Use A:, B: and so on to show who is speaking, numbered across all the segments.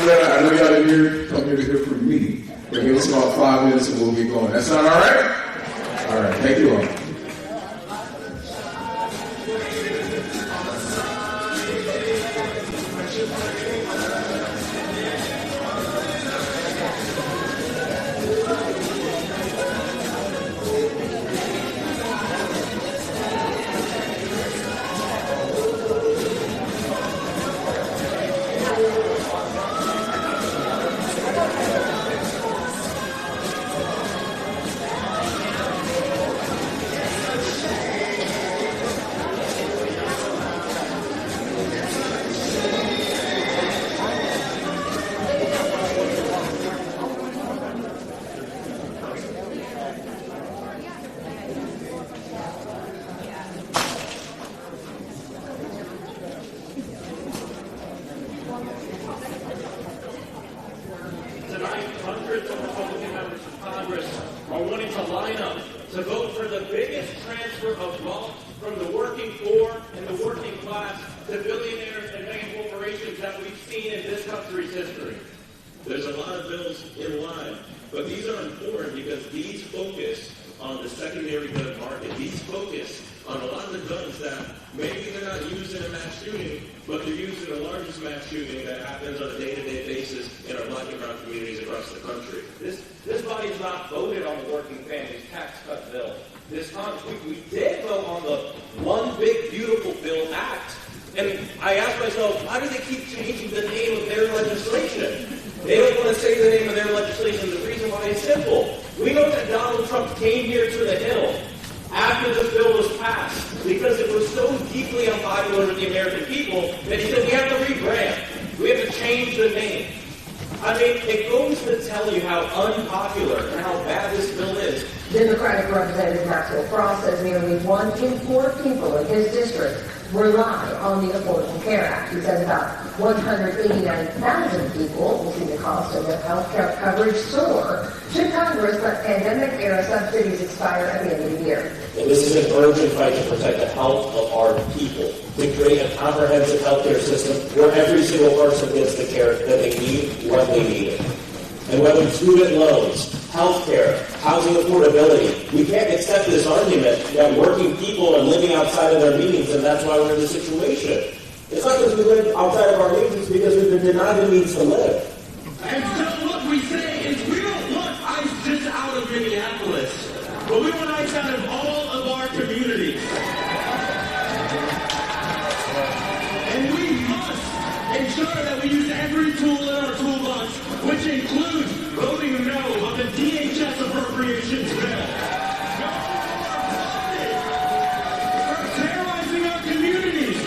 A: that. I know y'all didn't come here to hear from me. But give us about 5 minutes and we'll get going. That sound all right? All right. Thank you all.
B: Democratic Representative Maxwell says nearly 1 in 4 people in his district rely on the Affordable Care Act. He says about 189,000 people will see the cost of their health care coverage soar should Congress let pandemic-era subsidies expire at the end of the year.
C: Well, this is an urgent fight to protect the health of our people, to create a comprehensive health care system where every single person gets the care that they need when they need it. And whether it's student loans, health care, housing affordability, we can't accept this argument that working people are living outside of their means and that's why we're in this situation. It's not because we live outside of our means, it's because we've been denied the means to live.
D: And so what we say is we don't want ICE just out of Minneapolis, but we want ICE out of all of our communities. And we must ensure that we use every tool in our toolbox, which includes voting no on the DHS appropriations bill. No more funding for terrorizing our communities.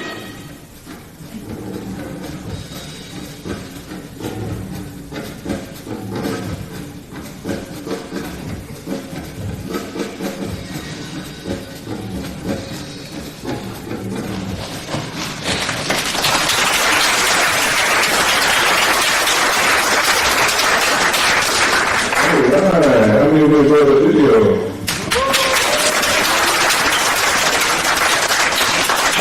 A: How many of you enjoyed the video?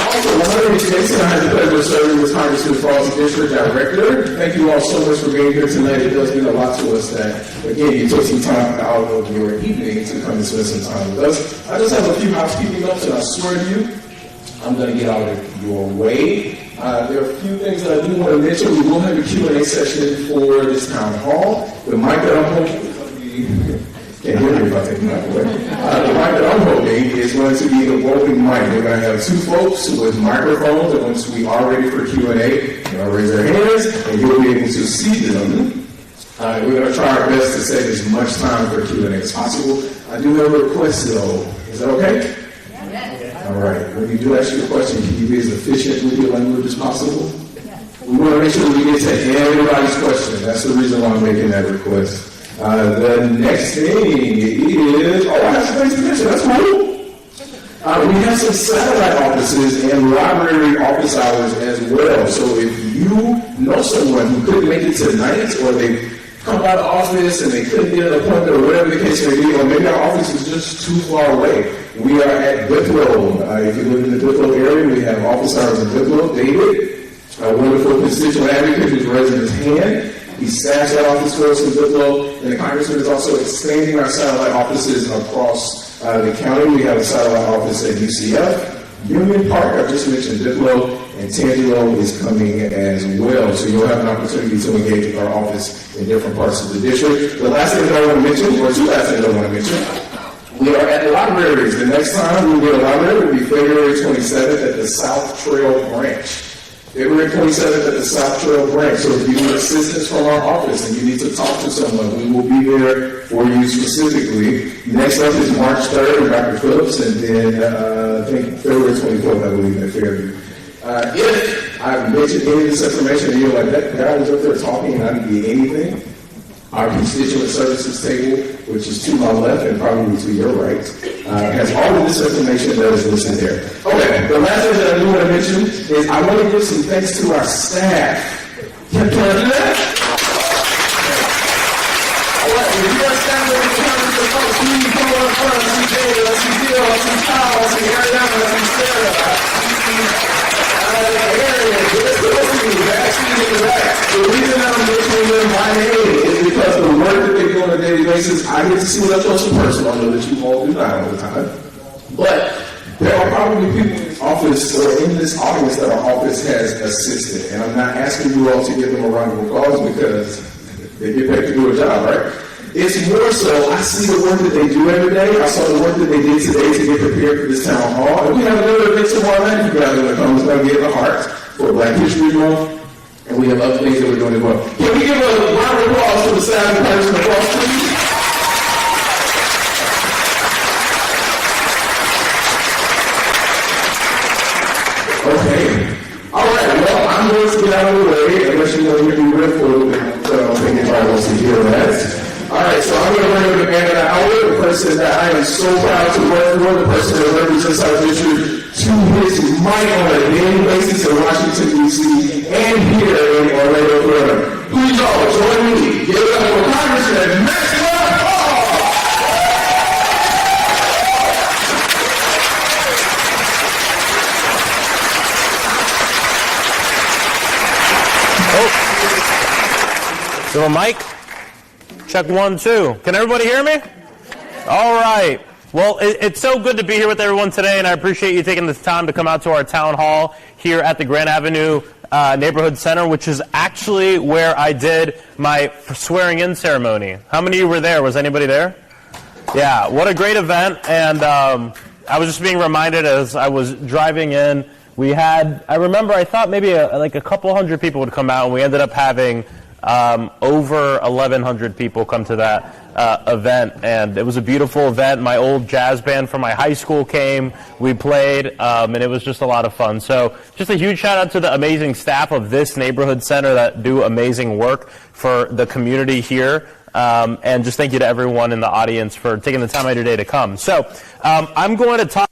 A: Also, my name is Jason. I had the pleasure of serving as Congressman Faw's District Director. Thank you all so much for being here tonight. It does mean a lot to us that, again, you took some time out of your evening to come and spend some time with us. I just have a few housekeeping notes, and I swear to you, I'm going to get out of your way. There are a few things that I do want to mention. We will have a Q&A session for this town hall. The mic that I'm holding is going to be, can't hear me if I take the mic away. The mic that I'm holding is going to be the roving mic. We're going to have 2 folks with microphones, and once we are ready for Q&A, they'll raise their hands, and you'll be able to see them. We're going to try our best to save as much time for Q&A as possible. I do have a request, though. Is that okay? All right. When you do ask your question, can you be as efficient with your language as possible? We want to make sure that we get to everybody's question. That's the reason why I'm making that request. The next thing is, I have some things to mention. That's cool. We have some satellite offices and library office hours as well. So if you know someone who couldn't make it tonight, or they come out of office and they couldn't get an appointment, or whatever the case may be, or maybe our office is just too far away, we are at Bithlow. If you live in the Bithlow area, we have office hours in Bithlow. David, a wonderful constituent advocate who's raising his hand. He staffs that office for us in Diplo, and the Congressman is also expanding our satellite offices across the county. We have a satellite office at UCF, Union Park, I just mentioned Diplo, and Tangelo is coming as well. So you'll have an opportunity to engage with our office in different parts of the district. The last thing that I want to mention, or two last things I want to mention, we are at the libraries. The next time we will be at a library will be February 27th at the South Trail Branch. February 27th at the South Trail Branch. So if you need assistance from our office and you need to talk to someone, we will be there for you specifically. Next up is March 3rd with Dr. Phillips, and then I think February 24th, I believe, at Fairview. If I've mentioned any of this information and you're like, that guy was up there talking and I didn't get anything, our constituent services table, which is to my left and probably to your right, has all of this information that is listed there. Okay, the last thing that I do want to mention is I want to give some thanks to our staff. Can I do that? All right, if you are staff that is coming to folks, please come on front. I see Jada, I see Bill, I see Kyle, I see Ariana, I see Sarah, I see the reason I'm mentioning them by name is because the work that they do on a daily basis, I get to see it up close and personal. I know that you all do not all the time. But there are probably people in this office or in this audience that our office has assisted. And I'm not asking you all to give them a round of applause because they get paid to do a job, right? It's more so, I see the work that they do every day. I saw the work that they did today to get prepared for this town hall. And we have another event tomorrow night. You guys are going to come. It's going to get in the heart for Black History Month. And we have other things that we're doing as well. Can we give a round of applause to the staff and person across, please? Okay. All right. Well, I'm going to get out of the way unless you want to hear me rip for a little bit. So I don't think anybody wants to hear that. All right. So I'm going to bring up the man of the hour, the person that I am so proud to work for, the person that represents our district to his mic on a daily basis in Washington, D.C., and here in Orlando, Florida. Please all join me. Give it up for Congressman Maxwell.
E: Oh. So a mic? Check 1, 2. Can everybody hear me? All right. Well, it's so good to be here with everyone today, and I appreciate you taking this time to come out to our town hall here at the Grand Avenue Neighborhood Center, which is actually where I did my swearing-in ceremony. How many of you were there? Was anybody there? Yeah, what a great event, and I was just being reminded as I was driving in, we had, I remember I thought maybe like a couple hundred people would come out, and we ended up having over 1,100 people come to that event, and it was a beautiful event. My old jazz band from my high school came, we played, and it was just a lot of fun. So just a huge shout out to the amazing staff of this neighborhood center that do amazing work for the community here, and just thank you to everyone in the audience for taking the time out of your day to come. So I'm going to talk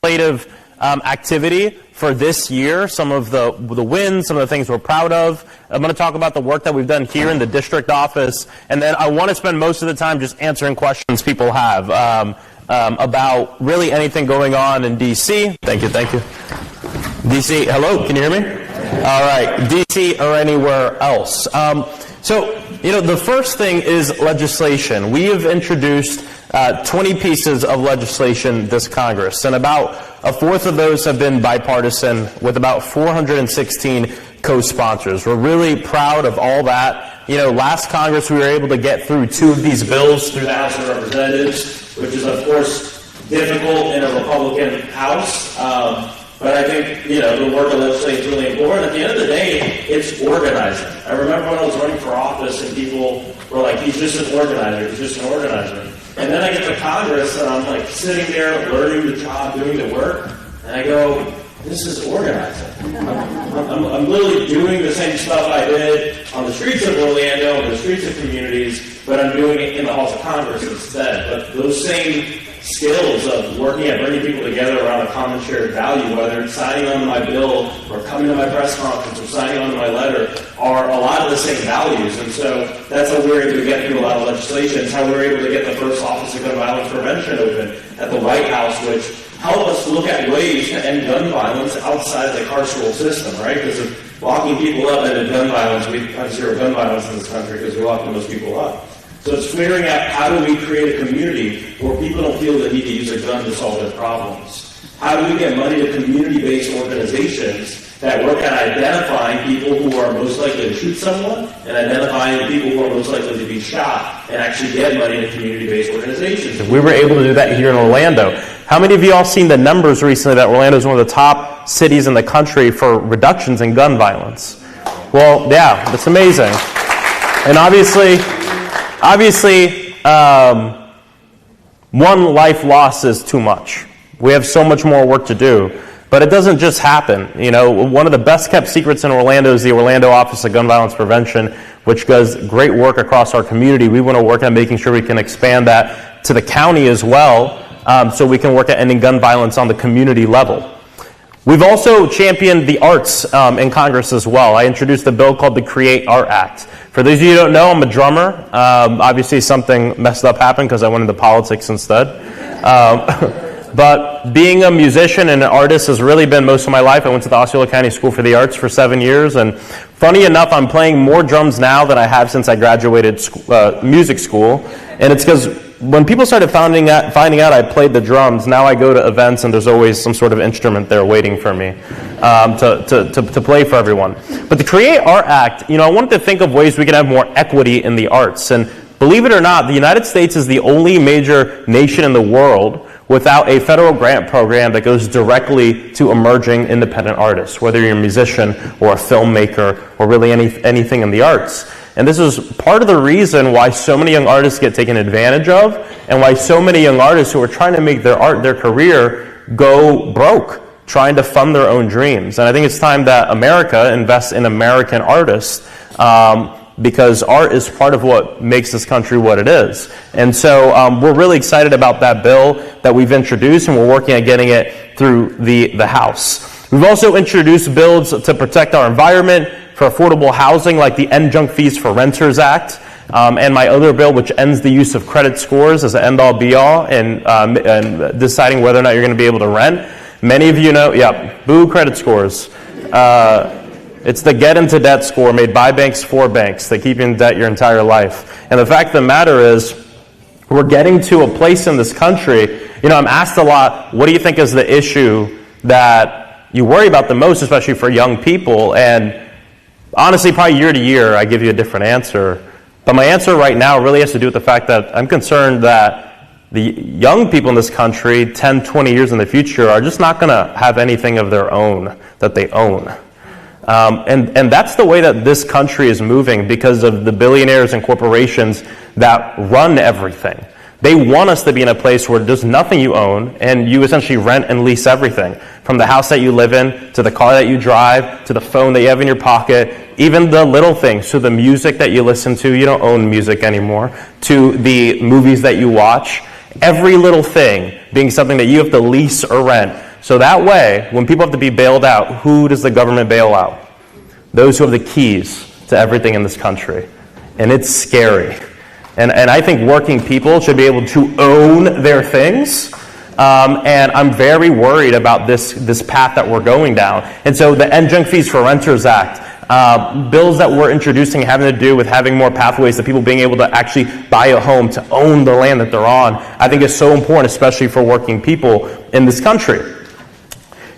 E: legislative activity for this year, some of the wins, some of the things we're proud of. I'm going to talk about the work that we've done here in the district office, and then I want to spend most of the time just answering questions people have about really anything going on in D.C. Thank you. D.C., hello, can you hear me? All right, D.C. or anywhere else. So, the first thing is legislation. We have introduced 20 pieces of legislation this Congress, and about a fourth of those have been bipartisan with about 416 co-sponsors. We're really proud of all that. Last Congress we were able to get through 2 of these bills through the House of Representatives, which is of course difficult in a Republican House. But I think, the work of legislation is really important. At the end of the day, it's organizing. I remember when I was running for office and people were like, he's just an organizer. And then I get to Congress and I'm like sitting there learning the job, doing the work, and I go, this is organizing. I'm literally doing the same stuff I did on the streets of Orlando, on the streets of communities, but I'm doing it in the halls of Congress instead. But those same skills of working at bringing people together around a common shared value, whether it's signing onto my bill or coming to my press conference or signing onto my letter, are a lot of the same values. And so that's how we're able to get through a lot of legislation. It's how we're able to get the first Office of Gun Violence Prevention open at the White House, which help us look at ways to end gun violence outside the carceral system, right? Because if locking people up ended gun violence, we'd have zero gun violence in this country because we're locking those people up. So it's figuring out how do we create a community where people don't feel the need to use a gun to solve their problems. How do we get money to community-based organizations that work at identifying people who are most likely to shoot someone and identifying people who are most likely to be shot and actually get money to community-based organizations. We were able to do that here in Orlando. How many of you all seen the numbers recently that Orlando is one of the top cities in the country for reductions in gun violence? Well, yeah, that's amazing. And obviously, one life lost is too much. We have so much more work to do. But it doesn't just happen. You know, one of the best kept secrets in Orlando is the Orlando Office of Gun Violence Prevention, which does great work across our community. We want to work on making sure we can expand that to the county as well, so we can work at ending gun violence on the community level. We've also championed the arts in Congress as well. I introduced a bill called the Create Art Act. For those of you who don't know, I'm a drummer. Obviously something messed up happened because I went into politics instead. But being a musician and an artist has really been most of my life. I went to the Osceola County School for the Arts for 7 years, and funny enough, I'm playing more drums now than I have since I graduated music school. And it's because when people started finding out I played the drums, now I go to events and there's always some sort of instrument there waiting for me to play for everyone. But the Create Art Act, I wanted to think of ways we could have more equity in the arts. And believe it or not, the United States is the only major nation in the world without a federal grant program that goes directly to emerging independent artists, whether you're a musician or a filmmaker or really anything in the arts. And this is part of the reason why so many young artists get taken advantage of and why so many young artists who are trying to make their art their career go broke, trying to fund their own dreams. And I think it's time that America invests in American artists, because art is part of what makes this country what it is. And so we're really excited about that bill that we've introduced, and we're working on getting it through the House. We've also introduced bills to protect our environment, for affordable housing, like the End Junk Fees for Renters Act, and my other bill, which ends the use of credit scores as an end-all be-all and deciding whether or not you're going to be able to rent. Many of you know, boo credit scores. It's the get into debt score made by banks for banks that keep you in debt your entire life. And the fact of the matter is, we're getting to a place in this country, I'm asked a lot, what do you think is the issue that you worry about the most, especially for young people? And honestly, probably year to year, I give you a different answer. But my answer right now really has to do with the fact that I'm concerned that the young people in this country, 10, 20 years in the future, are just not going to have anything of their own that they own. And that's the way that this country is moving because of the billionaires and corporations that run everything. They want us to be in a place where there's nothing you own and you essentially rent and lease everything. From the house that you live in, to the car that you drive, to the phone that you have in your pocket, even the little things, to the music that you listen to, you don't own music anymore, to the movies that you watch, every little thing being something that you have to lease or rent. So that way, when people have to be bailed out, who does the government bail out? Those who have the keys to everything in this country. And it's scary. And I think working people should be able to own their things. And I'm very worried about this path that we're going down. And so the End Junk Fees for Renters Act, bills that we're introducing having to do with having more pathways to people being able to actually buy a home, to own the land that they're on, I think is so important, especially for working people in this country.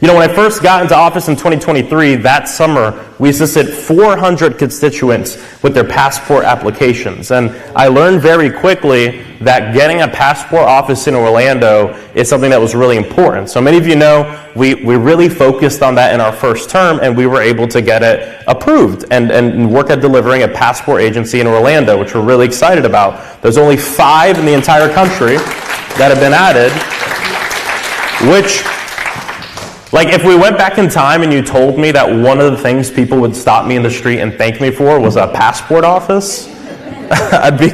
E: When I first got into office in 2023, that summer, we assisted 400 constituents with their passport applications. And I learned very quickly that getting a passport office in Orlando is something that was really important. So many of you know, we really focused on that in our first term, and we were able to get it approved and work at delivering a passport agency in Orlando, which we're really excited about. There's only 5 in the entire country that have been added, which... if we went back in time and you told me that one of the things people would stop me in the street and thank me for was a passport office, I'd be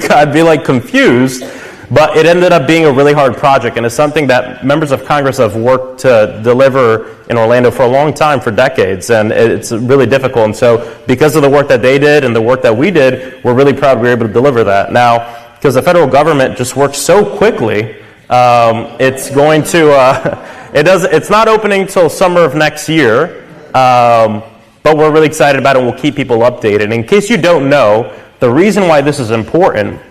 E: confused. But it ended up being a really hard project, and it's something that members of Congress have worked to deliver in Orlando for a long time, for decades, and it's really difficult. And so because of the work that they did and the work that we did, we're really proud we were able to deliver that. Now, because the federal government just works so quickly, it's going to It's not opening till summer of next year, but we're really excited about it, and we'll keep people updated. In case you don't know, the reason why this is important,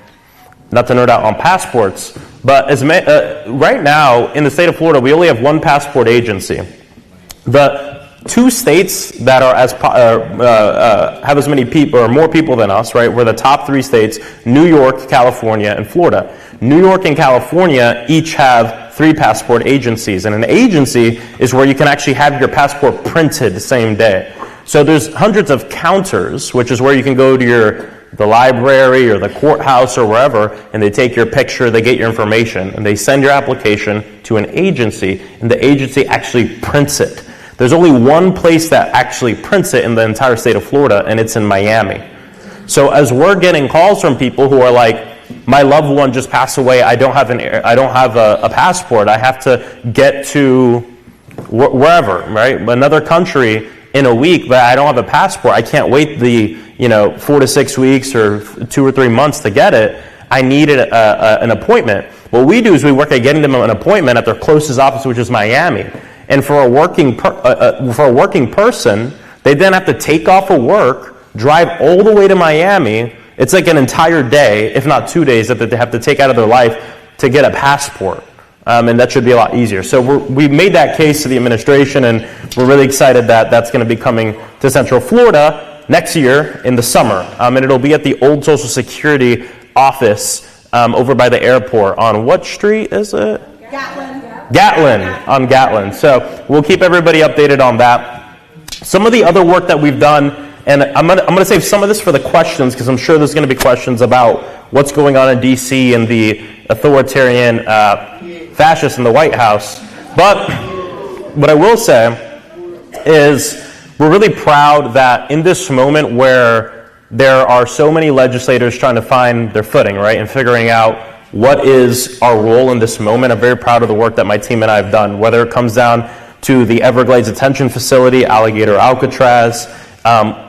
E: not to nerd out on passports, but right now in the state of Florida, we only have one passport agency. The two states that are have as many people or more people than us, right? We're the top three states: New York, California, and Florida. New York and California each have 3 passport agencies, and an agency is where you can actually have your passport printed the same day. So there's hundreds of counters, which is where you can go to the library or the courthouse or wherever, and they take your picture, they get your information, and they send your application to an agency, and the agency actually prints it. There's only one place that actually prints it in the entire state of Florida, and it's in Miami. So as we're getting calls from people who are like, my loved one just passed away, I don't have a passport, I have to get to wherever, right? Another country in a week, but I don't have a passport. I can't wait the 4 to 6 weeks or 2 or 3 months to get it. I needed an appointment. What we do is we work at getting them an appointment at their closest office, which is Miami. And for a working person, they then have to take off of work, drive all the way to Miami. It's like an entire day, if not 2 days, that they have to take out of their life to get a passport. And that should be a lot easier. So we made that case to the administration, and we're really excited that that's going to be coming to Central Florida next year in the summer. And it'll be at the old Social Security office over by the airport on what street is it? Gatlin. So we'll keep everybody updated on that. Some of the other work that we've done, and I'm gonna save some of this for the questions, because I'm sure there's going to be questions about what's going on in D.C. and the authoritarian fascists in the White House. But what I will say is we're really proud that in this moment where there are so many legislators trying to find their footing, right, and figuring out what is our role in this moment, I'm very proud of the work that my team and I have done, whether it comes down to the Everglades Detention Facility, Alligator Alcatraz,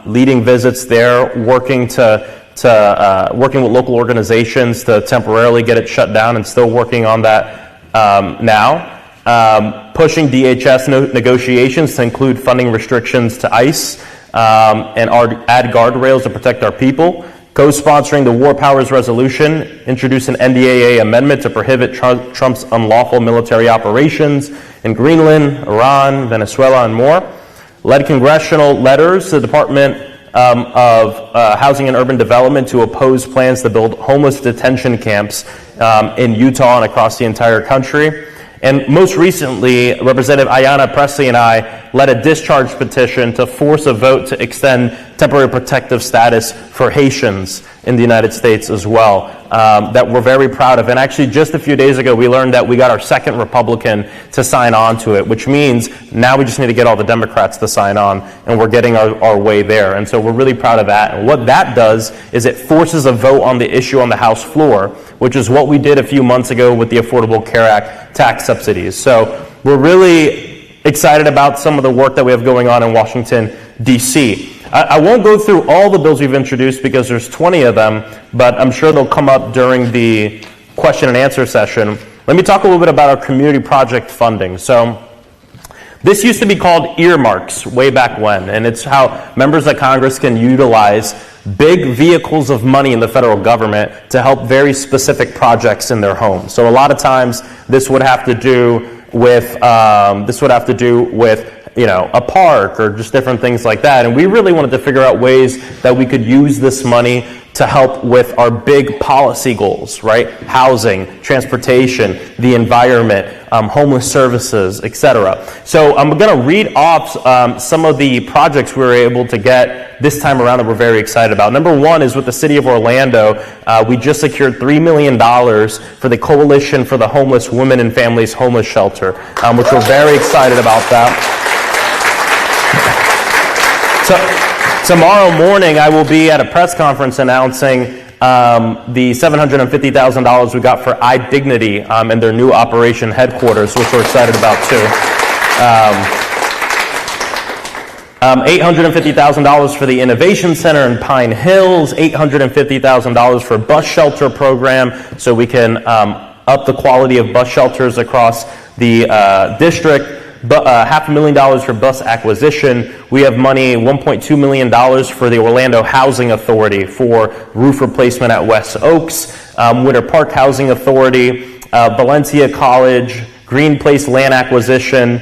E: leading visits there, working working with local organizations to temporarily get it shut down, and still working on that now. Pushing DHS negotiations to include funding restrictions to ICE and add guardrails to protect our people. Co-sponsoring the War Powers Resolution, introduce an NDAA amendment to prohibit Trump's unlawful military operations in Greenland, Iran, Venezuela, and more. Led congressional letters to the Department of Housing and Urban Development to oppose plans to build homeless detention camps in Utah and across the entire country. And most recently, Representative Ayanna Pressley and I led a discharge petition to force a vote to extend temporary protective status for Haitians in the United States as well, that we're very proud of. And actually, just a few days ago, we learned that we got our second Republican to sign on to it, which means now we just need to get all the Democrats to sign on, and we're getting our way there. And so we're really proud of that. And what that does is it forces a vote on the issue on the House floor, which is what we did a few months ago with the Affordable Care Act tax subsidies. So we're really excited about some of the work that we have going on in Washington, D.C. I won't go through all the bills we've introduced because there's 20 of them, but I'm sure they'll come up during the question and answer session. Let me talk a little bit about our community project funding. So this used to be called earmarks way back when, and it's how members of Congress can utilize big vehicles of money in the federal government to help very specific projects in their home. So a lot of times this would have to do with a park or just different things like that. And we really wanted to figure out ways that we could use this money to help with our big policy goals, right? Housing, transportation, the environment, homeless services, etc. So I'm going to read off some of the projects we were able to get this time around that we're very excited about. Number one is with the City of Orlando. We just secured $3 million for the Coalition for the Homeless Women and Families Homeless Shelter, which we're very excited about that. So tomorrow morning, I will be at a press conference announcing the $750,000 we got for iDignity and their new operation headquarters, which we're excited about too. $850,000 for the Innovation Center in Pine Hills, $850,000 for bus shelter program so we can up the quality of bus shelters across the district. $500,000 for bus acquisition. We have money, $1.2 million for the Orlando Housing Authority for roof replacement at West Oaks, Winter Park Housing Authority, Valencia College, Green Place land acquisition,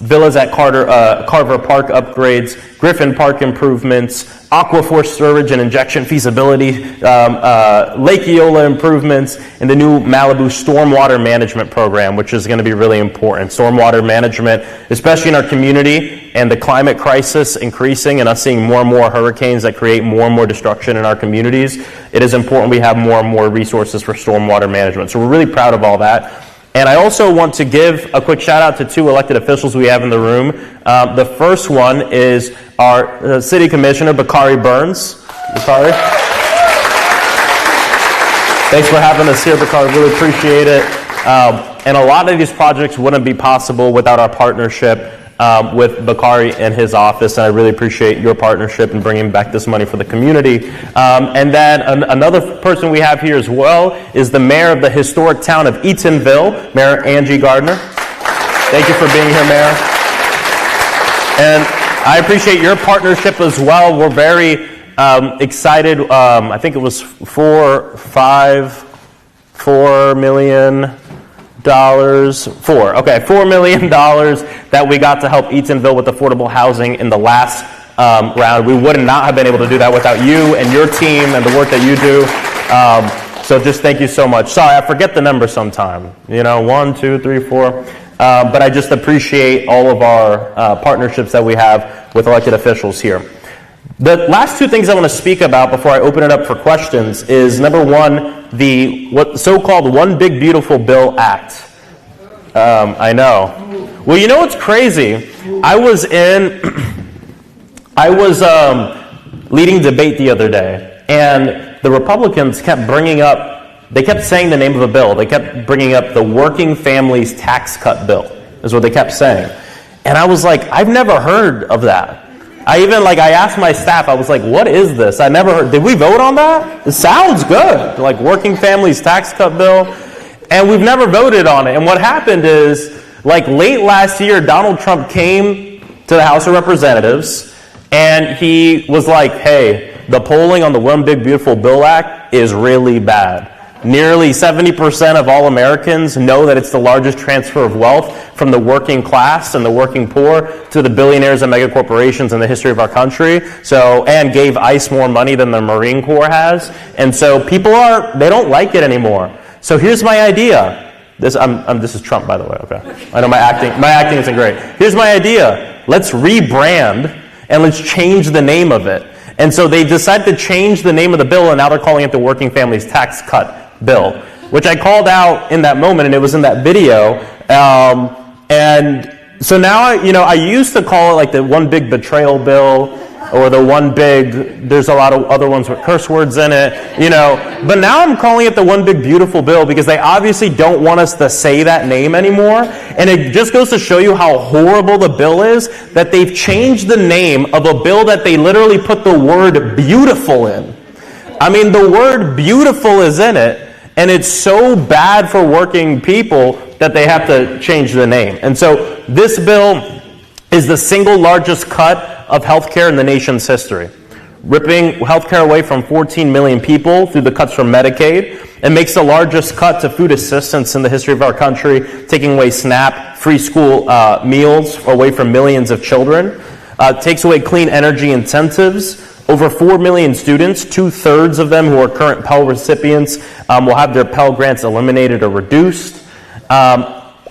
E: villas at Carver Park upgrades, Griffin Park improvements, Aquifer storage and injection feasibility, Lake Eola improvements, and the new Malibu stormwater management program, which is going to be really important. Stormwater management, especially in our community, and the climate crisis increasing and us seeing more and more hurricanes that create more and more destruction in our communities, it is important we have more and more resources for stormwater management. So we're really proud of all that. And I also want to give a quick shout out to two elected officials we have in the room. The first one is our City Commissioner, Bakari Burns. Bakari? Thanks for having us here, Bakari. Really appreciate it. And a lot of these projects wouldn't be possible without our partnership with Bakari and his office, and I really appreciate your partnership in bringing back this money for the community. And then another person we have here as well is the mayor of the historic town of Eatonville, Mayor Angie Gardner. Thank you for being here, Mayor. And I appreciate your partnership as well. We're very excited. I think it was $4 million. $4 million that we got to help Eatonville with affordable housing in the last round. We would not have been able to do that without you and your team and the work that you do. So just thank you so much. Sorry, I forget the number sometime. 1, 2, 3, 4. But I just appreciate all of our partnerships that we have with elected officials here. The last two things I want to speak about before I open it up for questions is, number one, the so-called One Big Beautiful Bill Act. I know. Well, you know what's crazy? I was leading debate the other day, and the Republicans kept saying the name of a bill. They kept bringing up the Working Families Tax Cut Bill, is what they kept saying. And I was like, I've never heard of that. I asked my staff, I was like, what is this? I never heard. Did we vote on that? It sounds good. Like Working Families Tax Cut Bill. And we've never voted on it. And what happened is, late last year, Donald Trump came to the House of Representatives, and he was like, hey, the polling on the One Big Beautiful Bill Act is really bad. Nearly 70% of all Americans know that it's the largest transfer of wealth from the working class and the working poor to the billionaires and mega corporations in the history of our country. And gave ICE more money than the Marine Corps has. And so people they don't like it anymore. So here's my idea. This is Trump, by the way. Okay, I know my acting isn't great. Here's my idea. Let's rebrand and let's change the name of it. And so they decided to change the name of the bill, and now they're calling it the Working Families Tax Cut Bill, which I called out in that moment, and it was in that video. And so now, I used to call it the One Big Betrayal Bill, or the One Big, there's a lot of other ones with curse words in it, But now I'm calling it the One Big Beautiful Bill because they obviously don't want us to say that name anymore. And it just goes to show you how horrible the bill is that they've changed the name of a bill that they literally put the word beautiful in. I mean, the word beautiful is in it, and it's so bad for working people that they have to change the name. And so this bill is the single largest cut of healthcare in the nation's history, ripping healthcare away from 14 million people through the cuts from Medicaid. It makes the largest cut to food assistance in the history of our country, taking away SNAP, free school meals away from millions of children. Takes away clean energy incentives. Over 4 million students, 2/3 of them who are current Pell recipients, will have their Pell grants eliminated or reduced.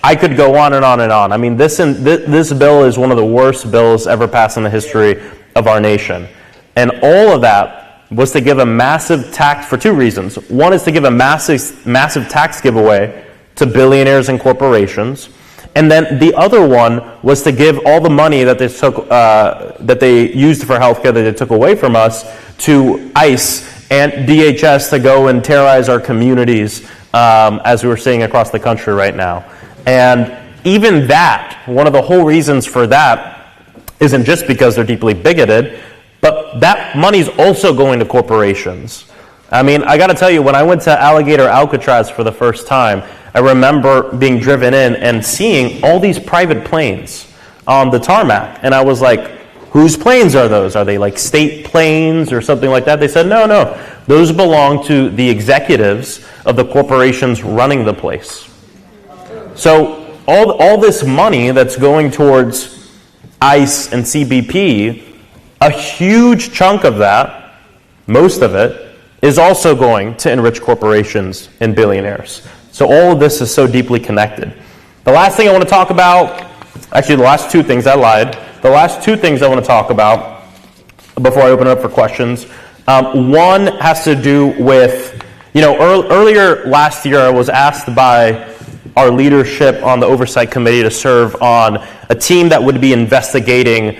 E: I could go on and on and on. I mean, this bill is one of the worst bills ever passed in the history of our nation. And all of that was to give a massive tax for two reasons. One is to give a massive tax giveaway to billionaires and corporations. And then the other one was to give all the money that they took, that they used for healthcare that they took away from us to ICE and DHS to go and terrorize our communities, as we're seeing across the country right now. And even that, one of the whole reasons for that isn't just because they're deeply bigoted, but that money's also going to corporations. I mean, I got to tell you, when I went to Alligator Alcatraz for the first time, I remember being driven in and seeing all these private planes on the tarmac. And I was like, whose planes are those? Are they like state planes or something like that? They said, no, those belong to the executives of the corporations running the place. So all this money that's going towards ICE and CBP, a huge chunk of that, most of it, is also going to enrich corporations and billionaires. So all of this is so deeply connected. The last thing I want to talk about, actually the last two things, I lied. The last two things I want to talk about before I open it up for questions. One has to do with, earlier last year I was asked by our leadership on the oversight committee to serve on a team that would be investigating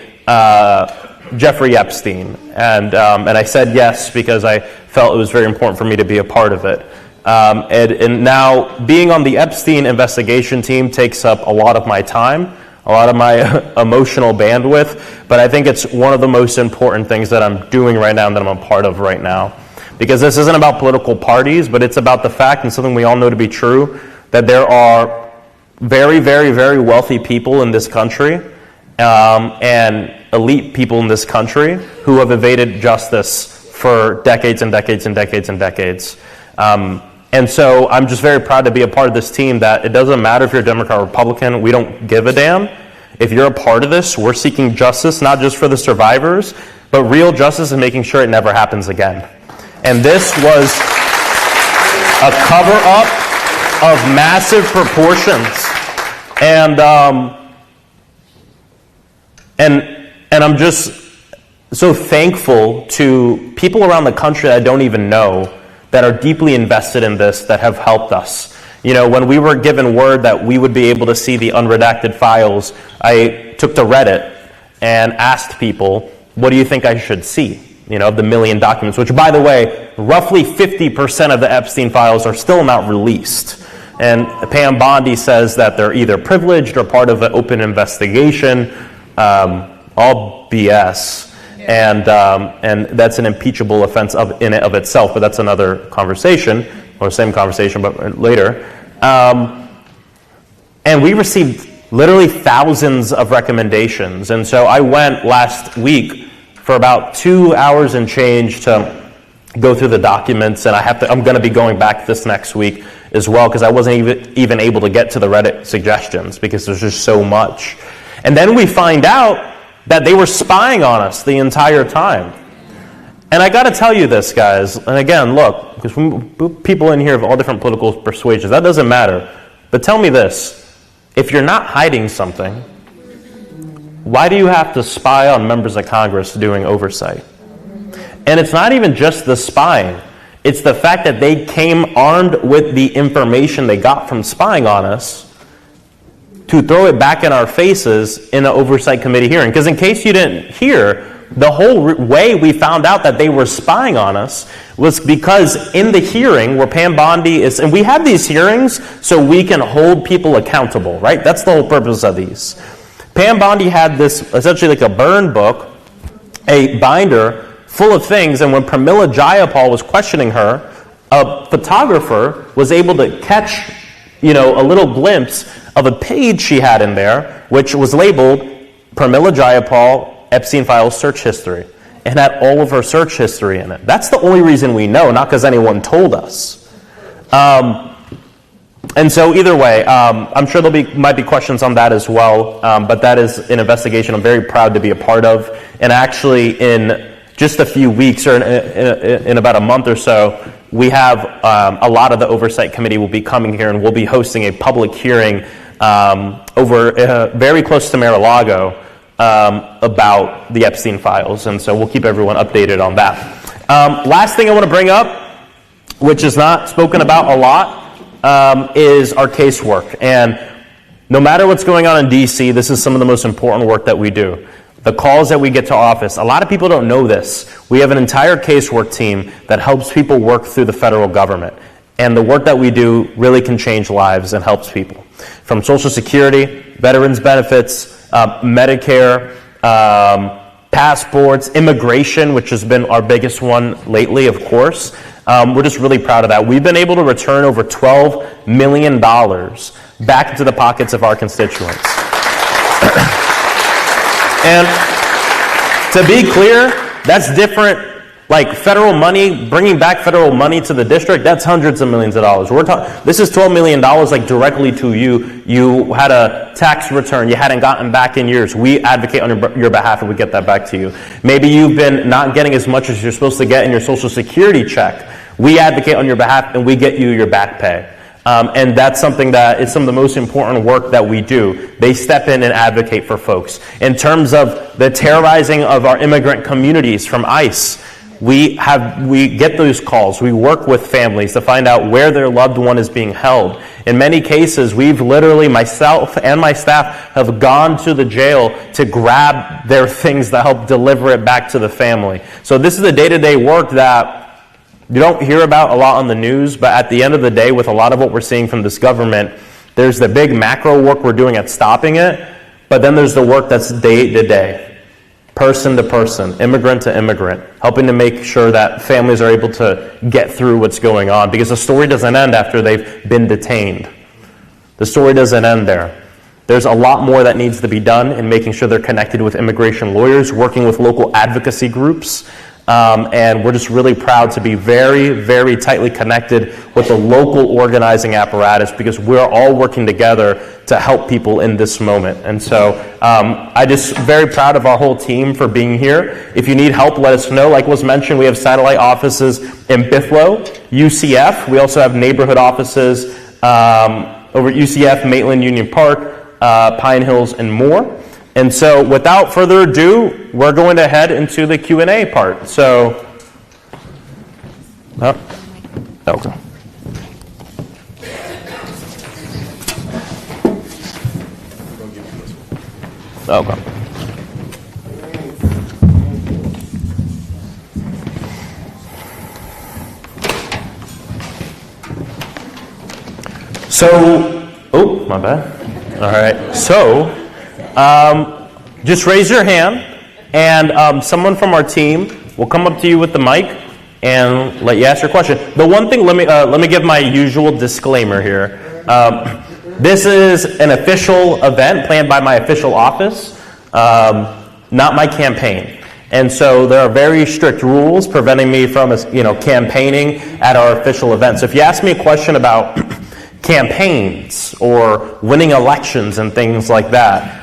E: Jeffrey Epstein. And I said yes because I felt it was very important for me to be a part of it. And now being on the Epstein investigation team takes up a lot of my time, a lot of my emotional bandwidth, but I think it's one of the most important things that I'm doing right now and that I'm a part of right now. Because this isn't about political parties, but it's about the fact, and something we all know to be true, that there are very, very, very wealthy people in this country and elite people in this country who have evaded justice for decades and decades and decades and decades. And so I'm just very proud to be a part of this team that it doesn't matter if you're a Democrat or Republican, we don't give a damn. If you're a part of this, we're seeking justice, not just for the survivors, but real justice and making sure it never happens again. And this was a cover-up of massive proportions. And I'm just so thankful to people around the country that I don't even know that are deeply invested in this, that have helped us. When we were given word that we would be able to see the unredacted files, I took to Reddit and asked people, what do you think I should see? Of the million documents, which, by the way, roughly 50% of the Epstein files are still not released. And Pam Bondi says that they're either privileged or part of an open investigation, all BS. And that's an impeachable offense in and of itself, but that's another conversation, or same conversation, but later. And we received literally thousands of recommendations. And so I went last week for about 2 hours and change to go through the documents, and I'm going to be going back this next week as well, because I wasn't even able to get to the Reddit suggestions because there's just so much. And then we find out that they were spying on us the entire time. And I got to tell you this, guys, and again, look, because people in here have all different political persuasions, that doesn't matter. But tell me this, if you're not hiding something, why do you have to spy on members of Congress doing oversight? And it's not even just the spying. It's the fact that they came armed with the information they got from spying on us to throw it back in our faces in an oversight committee hearing. Because in case you didn't hear, the whole way we found out that they were spying on us was because in the hearing where Pam Bondi is, and we have these hearings so we can hold people accountable, right? That's the whole purpose of these. Pam Bondi had this essentially like a burn book, a binder full of things, and when Pramila Jayapal was questioning her, a photographer was able to catch, a little glimpse of a page she had in there, which was labeled Pramila Jayapal Epstein Files Search History, and had all of her search history in it. That's the only reason we know, not because anyone told us. And so either way, I'm sure might be questions on that as well, but that is an investigation I'm very proud to be a part of. And actually in just a few weeks, or in about a month or so, we have a lot of the Oversight Committee will be coming here, and we'll be hosting a public hearing over very close to Mar-a-Lago about the Epstein files. And so we'll keep everyone updated on that. Last thing I want to bring up, which is not spoken about a lot, is our casework. And no matter what's going on in D.C., this is some of the most important work that we do. The calls that we get to office, a lot of people don't know this. We have an entire casework team that helps people work through the federal government. And the work that we do really can change lives and helps people. From Social Security, veterans benefits, Medicare, passports, immigration, which has been our biggest one lately, of course, We're just really proud of that. We've been able to return over $12 million back into the pockets of our constituents. And to be clear, that's different. Like federal money, bringing back federal money to the district, that's hundreds of millions of dollars. This is $12 million like directly to you. You had a tax return you hadn't gotten back in years. We advocate on your behalf and we get that back to you. Maybe you've been not getting as much as you're supposed to get in your Social Security check. We advocate on your behalf and we get you your back pay. And that's something that is some of the most important work that we do. They step in and advocate for folks. In terms of the terrorizing of our immigrant communities from ICE, we get those calls. We work with families to find out where their loved one is being held. In many cases, we've literally, myself and my staff, have gone to the jail to grab their things that help deliver it back to the family. So this is the day-to-day work that you don't hear about a lot on the news, but at the end of the day, with a lot of what we're seeing from this government, there's the big macro work we're doing at stopping it, but then there's the work that's day-to-day. Person to person, immigrant to immigrant, helping to make sure that families are able to get through what's going on, because the story doesn't end after they've been detained. The story doesn't end there. There's a lot more that needs to be done in making sure they're connected with immigration lawyers, working with local advocacy groups, and we're just really proud to be very, very tightly connected with the local organizing apparatus, because we're all working together to help people in this moment. And so I'm just very proud of our whole team for being here. If you need help, let us know. Like was mentioned, we have satellite offices in Bithlo, UCF. We also have neighborhood offices over at UCF, Maitland, Union Park, Pine Hills, and more. And so without further ado, we're going to head into the Q&A part. So, okay. Okay. So, oh, my bad. All right. So, just raise your hand, and someone from our team will come up to you with the mic and let you ask your question. The one thing, let me give my usual disclaimer here. This is an official event planned by my official office, not my campaign. And so there are very strict rules preventing me from, campaigning at our official event. So if you ask me a question about campaigns or winning elections and things like that,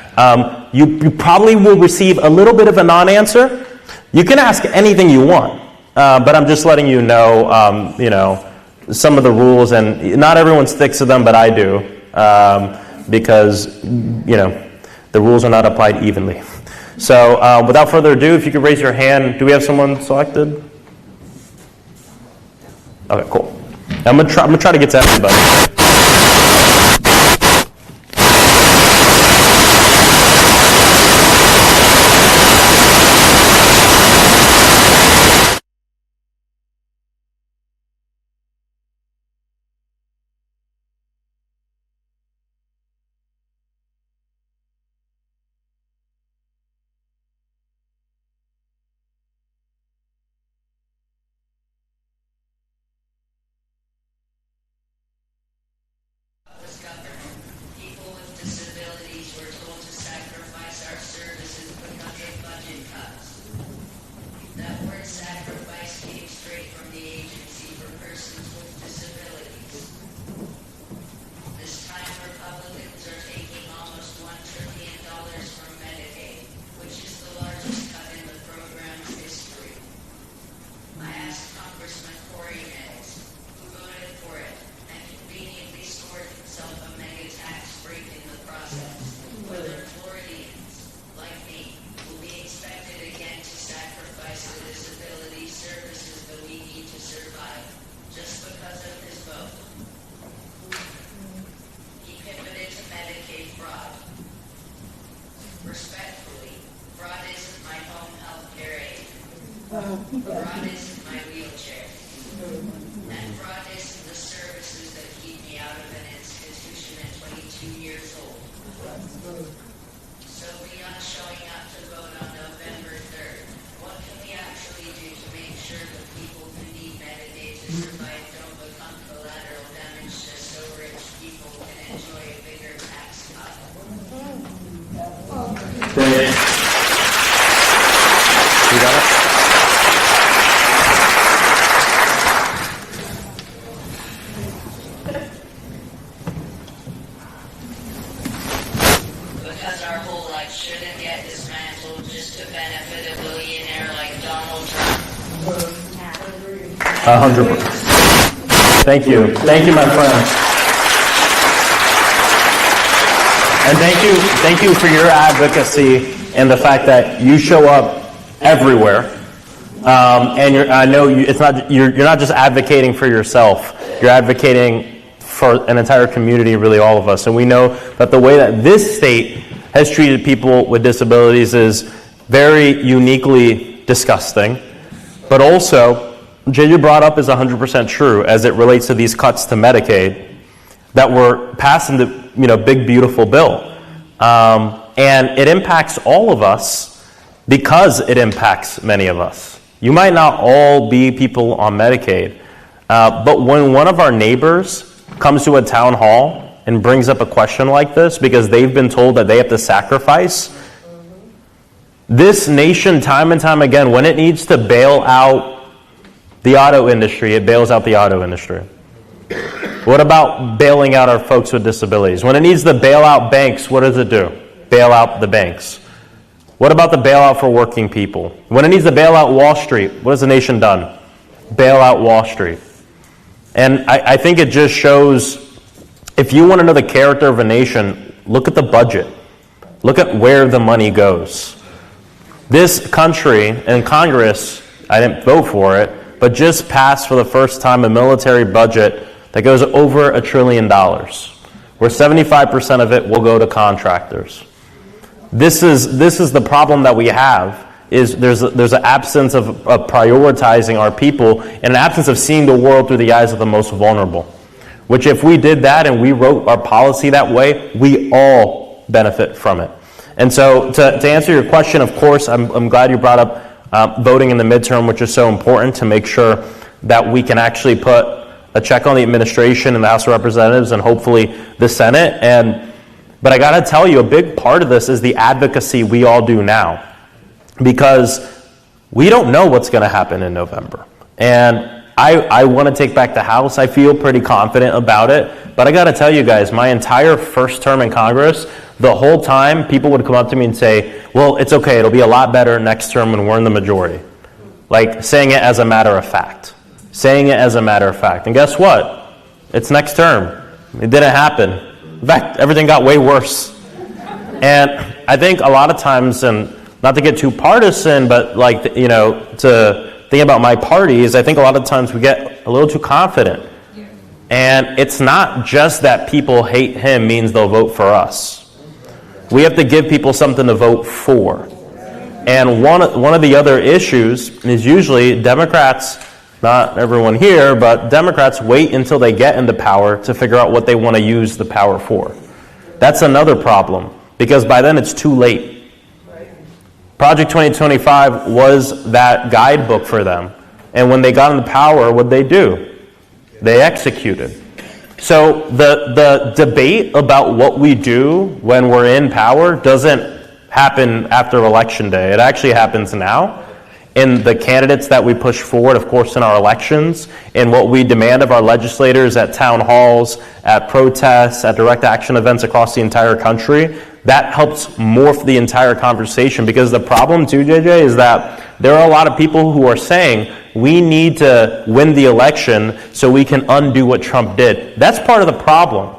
E: you probably will receive a little bit of a non-answer. You can ask anything you want, but I'm just letting you know, some of the rules, and not everyone sticks to them, but I do, because, the rules are not applied evenly. So without further ado, if you could raise your hand. Do we have someone selected? Okay, cool. I'm gonna try to get to everybody.
F: Fraud isn't my wheelchair. And fraud isn't the services that keep me out of an institution at 22 years old. So beyond showing up to vote on November 3rd, what can we actually do to make sure that people who need Medicaid
E: You got it?
F: Because our whole life shouldn't get dismantled just to benefit a billionaire like Donald Trump.
E: 100%. Thank you. Thank you, my friend. And thank you for your advocacy and the fact that you show up everywhere. And I know it's not you're not just advocating for yourself. You're advocating for an entire community, really all of us. And we know that the way that this state has treated people with disabilities is very uniquely disgusting, but also JJ brought up is 100% true as it relates to these cuts to Medicaid that were passed in the big beautiful bill, and it impacts all of us because it impacts many of us. You might not all be people on Medicaid, but when one of our neighbors comes to a town hall and brings up a question like this because they've been told that they have to sacrifice, this nation time and time again, when it needs to bail out the auto industry, it bails out the auto industry. What about bailing out our folks with disabilities? When it needs to bail out banks, what does it do? Bail out the banks. What about the bailout for working people? When it needs to bail out Wall Street, what has the nation done? Bail out Wall Street. And I think it just shows, if you want to know the character of a nation, look at the budget. Look at where the money goes. This country and Congress, I didn't vote for it, but just passed for the first time a military budget that goes over $1 trillion, where 75% of it will go to contractors. This is the problem that we have, is there's an absence of prioritizing our people and an absence of seeing the world through the eyes of the most vulnerable, which if we did that and we wrote our policy that way, we all benefit from it. And so to answer your question, of course, I'm glad you brought up voting in the midterm, which is so important to make sure that we can actually put a check on the administration and the House of Representatives and hopefully the Senate. But I got to tell you, a big part of this is the advocacy we all do now, because we don't know what's going to happen in November. And I want to take back the House. I feel pretty confident about it. But I got to tell you guys, my entire first term in Congress, the whole time, people would come up to me and say, well, it's okay, it'll be a lot better next term when we're in the majority. Like, saying it as a matter of fact. Saying it as a matter of fact. And guess what? It's next term. It didn't happen. In fact, everything got way worse. And I think a lot of times, and not to get too partisan, but to think about my party, is I think a lot of times we get a little too confident. And it's not just that people hate him means they'll vote for us. We have to give people something to vote for. And one of the other issues is usually Democrats, not everyone here, but Democrats wait until they get into power to figure out what they want to use the power for. That's another problem, because by then it's too late. Project 2025 was that guidebook for them. And when they got into power, what did they do? They executed. So the debate about what we do when we're in power doesn't happen after Election Day. It actually happens now in the candidates that we push forward, of course, in our elections, in what we demand of our legislators at town halls, at protests, at direct action events across the entire country. That helps morph the entire conversation, because the problem too, JJ, is that there are a lot of people who are saying we need to win the election so we can undo what Trump did. That's part of the problem.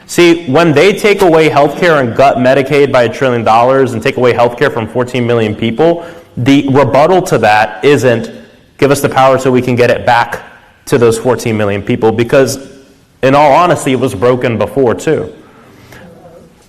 E: See, when they take away health care and gut Medicaid by $1 trillion and take away health care from 14 million people, the rebuttal to that isn't give us the power so we can get it back to those 14 million people, because in all honesty, it was broken before too.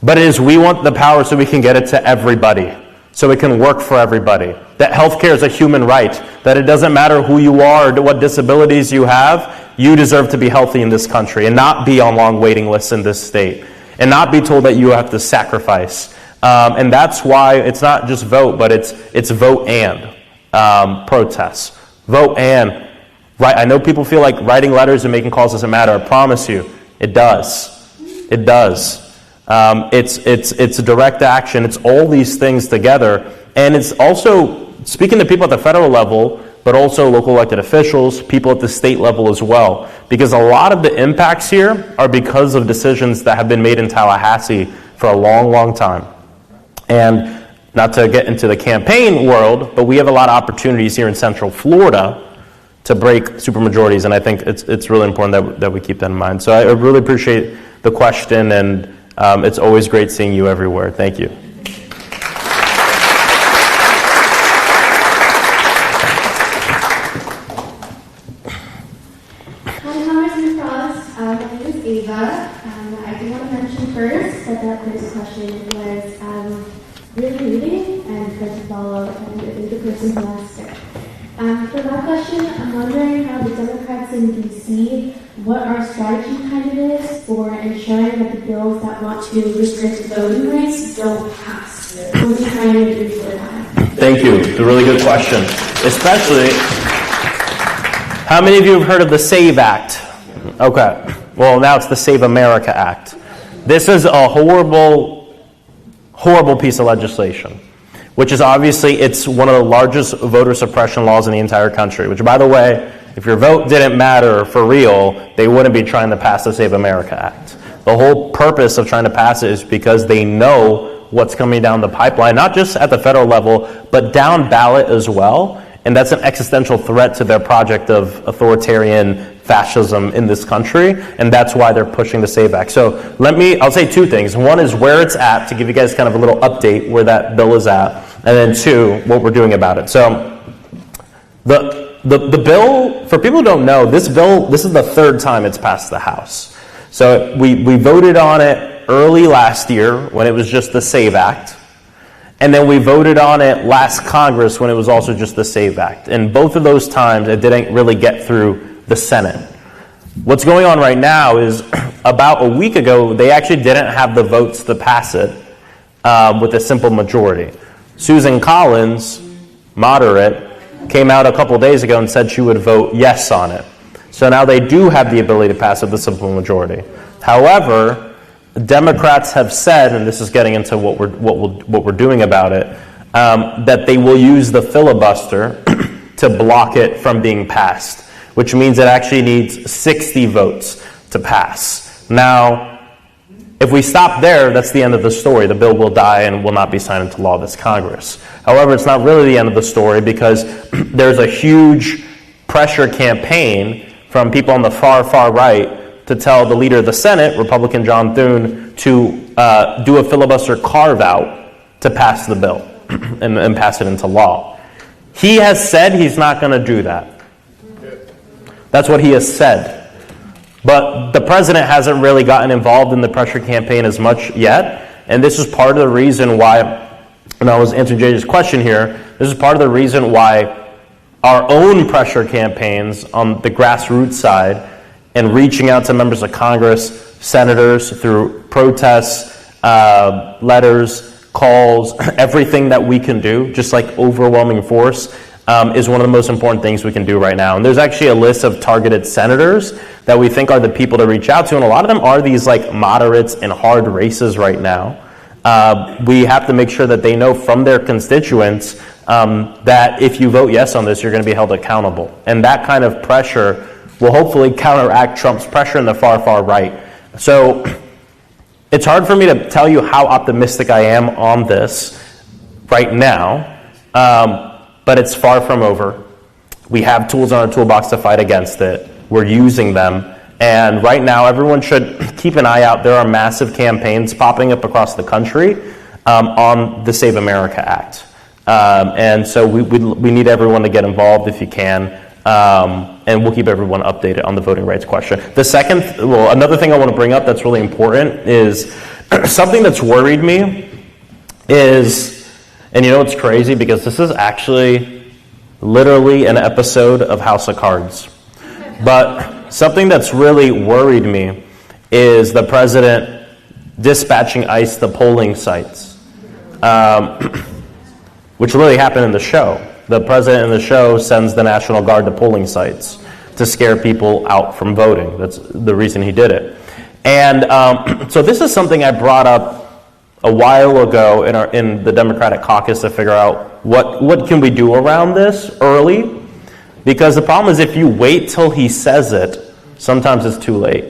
E: But it is, we want the power so we can get it to everybody, so it can work for everybody. That healthcare is a human right, that it doesn't matter who you are or what disabilities you have, you deserve to be healthy in this country and not be on long waiting lists in this state and not be told that you have to sacrifice. And that's why it's not just vote, but it's vote and protests. Vote and. Right. I know people feel like writing letters and making calls doesn't matter. I promise you, it does. It does. It's direct action. It's all these things together. And it's also speaking to people at the federal level, but also local elected officials, people at the state level as well, because a lot of the impacts here are because of decisions that have been made in Tallahassee for a long, long time. And not to get into the campaign world, but we have a lot of opportunities here in Central Florida to break supermajorities, and I think it's really important that we keep that in mind. So I really appreciate the question, and it's always great seeing you everywhere. Thank you.
G: My name is Ava. I do want to mention first that this question was really moving and good to follow, and I think the person who asked it. For that question, I'm wondering how the Democrats in D.C., what our strategy kind of is for ensuring that the bills that want to restrict voting rights don't pass. What are we trying to do for that?
E: Thank you. It's a really good question. Especially, how many of you have heard of the SAVE Act? Okay. Well, now it's the Save America Act. This is a horrible, horrible piece of legislation, which is obviously, it's one of the largest voter suppression laws in the entire country, which, by the way, if your vote didn't matter for real, they wouldn't be trying to pass the Save America Act. The whole purpose of trying to pass it is because they know what's coming down the pipeline, not just at the federal level, but down ballot as well. And that's an existential threat to their project of authoritarian fascism in this country, and that's why they're pushing the SAVE Act. So I'll say two things. One is where it's at, to give you guys kind of a little update where that bill is at, and then two, what we're doing about it. So the bill, for people who don't know, this is the third time it's passed the House. So we voted on it early last year when it was just the SAVE Act. And then we voted on it last Congress when it was also just the SAVE Act. And both of those times, it didn't really get through the Senate. What's going on right now is, about a week ago, they actually didn't have the votes to pass it with a simple majority. Susan Collins, moderate, came out a couple days ago and said she would vote yes on it. So now they do have the ability to pass it with a simple majority. However, Democrats have said, and this is getting into what we're doing about it, that they will use the filibuster to block it from being passed, which means it actually needs 60 votes to pass. Now, if we stop there, that's the end of the story. The bill will die and will not be signed into law this Congress. However, it's not really the end of the story, because there's a huge pressure campaign from people on the far, far right to tell the leader of the Senate, Republican John Thune, to do a filibuster carve-out to pass the bill and pass it into law. He has said he's not going to do that. That's what he has said. But the president hasn't really gotten involved in the pressure campaign as much yet, and this is part of the reason why, and I was answering JJ's question here, this is part of the reason why our own pressure campaigns on the grassroots side and reaching out to members of Congress, senators, through protests, letters, calls, everything that we can do, just like overwhelming force, is one of the most important things we can do right now. And there's actually a list of targeted senators that we think are the people to reach out to, and a lot of them are these like moderates in hard races right now. We have to make sure that they know from their constituents that if you vote yes on this, you're going to be held accountable. And that kind of pressure will hopefully counteract Trump's pressure in the far, far right. So it's hard for me to tell you how optimistic I am on this right now, but it's far from over. We have tools in our toolbox to fight against it. We're using them. And right now, everyone should keep an eye out. There are massive campaigns popping up across the country on the Save America Act. And so we need everyone to get involved if you can. And we'll keep everyone updated on the voting rights question. Another thing I want to bring up that's really important is something that's worried me is, and you know it's crazy because this is actually literally an episode of House of Cards. But something that's really worried me is the president dispatching ICE to polling sites, which really happened in the show. The president in the show sends the National Guard to polling sites to scare people out from voting. That's the reason he did it. And so this is something I brought up a while ago in the Democratic caucus to figure out what can we do around this early, because the problem is if you wait till he says it, sometimes it's too late,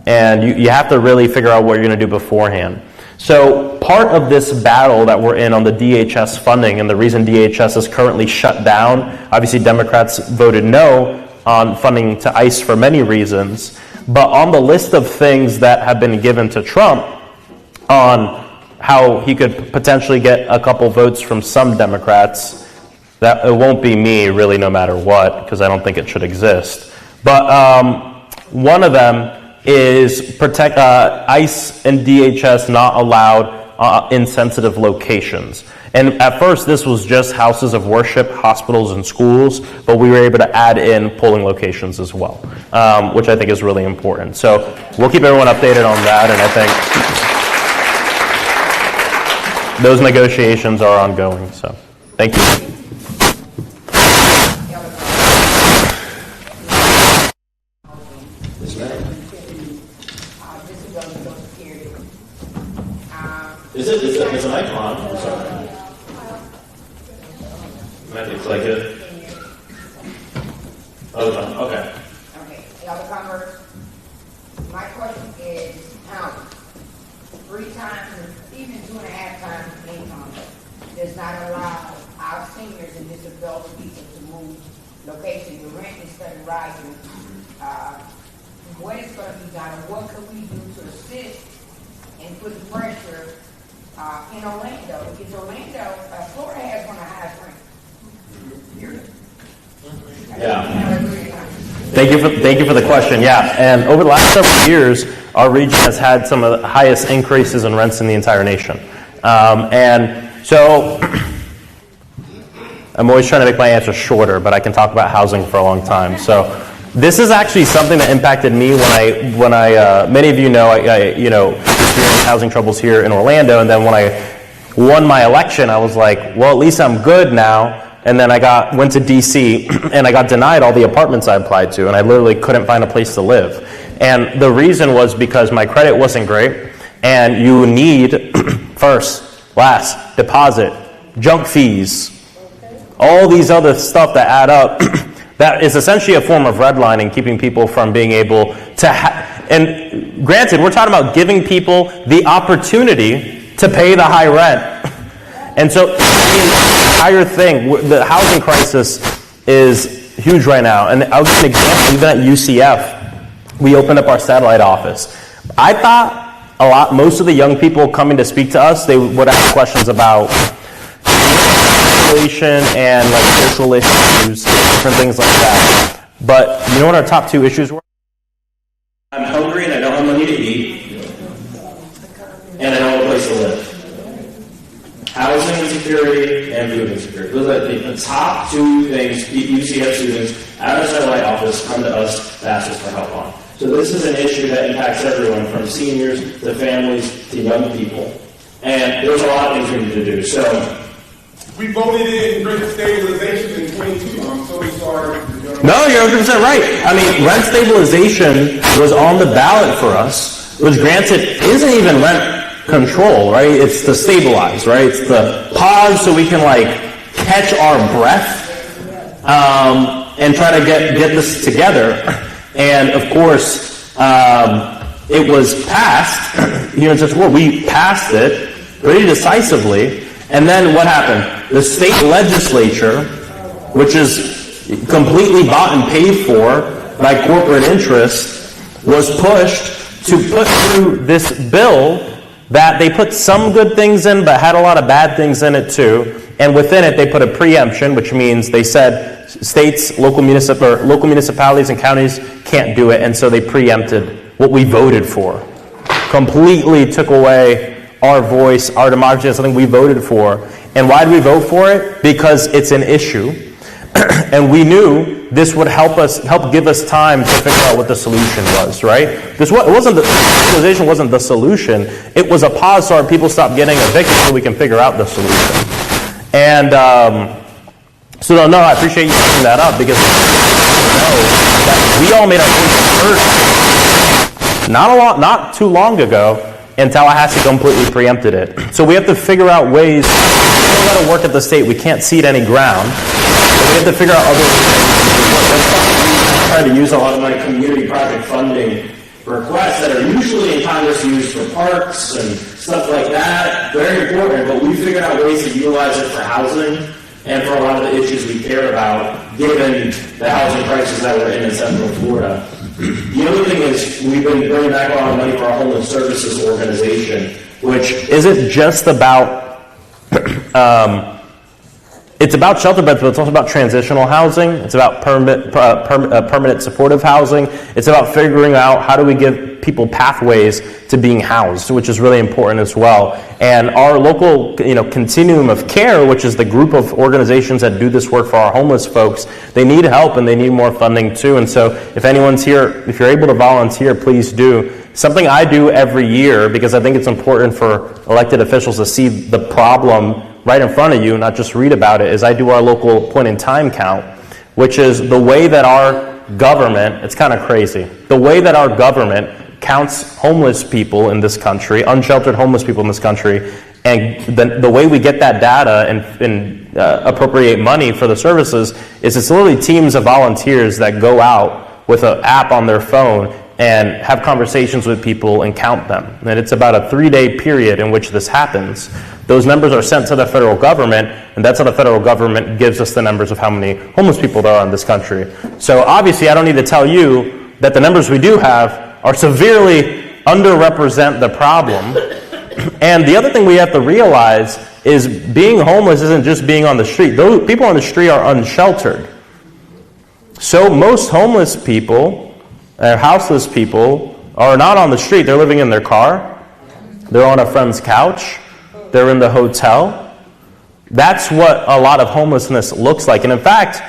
E: and you have to really figure out what you're going to do beforehand. So part of this battle that we're in on the DHS funding, and the reason DHS is currently shut down, obviously Democrats voted no on funding to ICE for many reasons, but on the list of things that have been given to Trump on how he could potentially get a couple votes from some Democrats, that it won't be me really no matter what, because I don't think it should exist. But one of them is protect ICE and DHS not allowed in sensitive locations. And at first this was just houses of worship, hospitals, and schools, but we were able to add in polling locations as well, which I think is really important. So we'll keep everyone updated on that, and I think those negotiations are ongoing. So thank you.
C: Is the mic on? I'm sorry. Might be click it. Oh, it's on. Okay.
H: Okay, y'all come first. My question is, how 3 times, even 2.5 times income does not allow our seniors and disabled people to move location. The rent is starting rising. What is going to be done? What can we do to assist and put pressure in Orlando? Because Orlando, Florida has one of the highest rent.
C: Yeah.
E: Thank you for the question. Yeah, and over the last several years, our region has had some of the highest increases in rents in the entire nation. And so I'm always trying to make my answer shorter, but I can talk about housing for a long time. So this is actually something that impacted me when I many of you know, I experienced housing troubles here in Orlando, and then when I won my election, I was like, well, at least I'm good now. And then I went to DC and I got denied all the apartments I applied to, and I literally couldn't find a place to live. And the reason was because my credit wasn't great, and you need first, last, deposit, junk fees, all these other stuff that add up. That is essentially a form of redlining, keeping people from being able to and granted, we're talking about giving people the opportunity to pay the high rent. And so the entire thing, the housing crisis is huge right now. And I'll give an example. Even at UCF, we opened up our satellite office. I thought most of the young people coming to speak to us, they would ask questions about and like social issues, different things like that. But you know what our top 2 issues were?
C: I'm hungry and I don't have money to eat, and I don't have a place to live. Housing insecurity and food insecurity. Those are the top 2 things UCF students out of satellite office come to us to ask us for help on. So this is an issue that impacts everyone, from seniors to families to young people. And there's a lot of things we need to do. So
A: we voted in rent stabilization in 22. I'm so sorry.
E: No, you're 100% right. I mean, rent stabilization was on the ballot for us, which granted isn't even rent control, right? It's to stabilize, right? It's the pause so we can catch our breath and try to get this together. And of course, it was passed here in such a world. We passed it pretty decisively. And then what happened? The state legislature, which is completely bought and paid for by corporate interests, was pushed to put through this bill that they put some good things in but had a lot of bad things in it too. And within it they put a preemption, which means they said states, local municipalities and counties can't do it, and so they preempted what we voted for. Completely took away our voice, our democracy is something we voted for. And why did we vote for it? Because it's an issue. And we knew this would help give us time to figure out what the solution was, right? Legalization wasn't the solution. It was a pause so our people stopped getting evicted so we can figure out the solution. And so I appreciate you bringing that up, because that we all made our voices heard not too long ago. and Tallahassee completely preempted it. So we have to figure out ways. We still got to work at the state. We can't cede any ground. But we have to figure out other ways. Trying to use a lot of my community project funding requests that are usually in Congress used for parks and stuff like that. Very important, but we figured out ways to utilize it for housing and for a lot of the issues we care about, given the housing crisis that we're in Central Florida. The other thing is we've been bringing back a lot of money for our homeless services organization, which isn't just about it's about shelter beds, but it's also about transitional housing. It's about permanent supportive housing. It's about figuring out how do we give people pathways to being housed, which is really important as well. And our local, continuum of care, which is the group of organizations that do this work for our homeless folks, they need help and they need more funding too. And so if anyone's here, if you're able to volunteer, please do. Something I do every year, because I think it's important for elected officials to see the problem right in front of you, not just read about it, is I do our local point in time count, which is the way that our government, it's kind of crazy, the way that our government counts homeless people in this country, unsheltered homeless people in this country, and the way we get that data and appropriate money for the services is it's literally teams of volunteers that go out with an app on their phone and have conversations with people and count them. And it's about a 3-day period in which this happens. Those numbers are sent to the federal government, and that's how the federal government gives us the numbers of how many homeless people there are in this country. So obviously, I don't need to tell you that the numbers we do have are severely underrepresent the problem. And the other thing we have to realize is being homeless isn't just being on the street. Those people on the street are unsheltered. So most homeless people, houseless people, are not on the street. They're living in their car. They're on a friend's couch. They're in the hotel. That's what a lot of homelessness looks like. And in fact,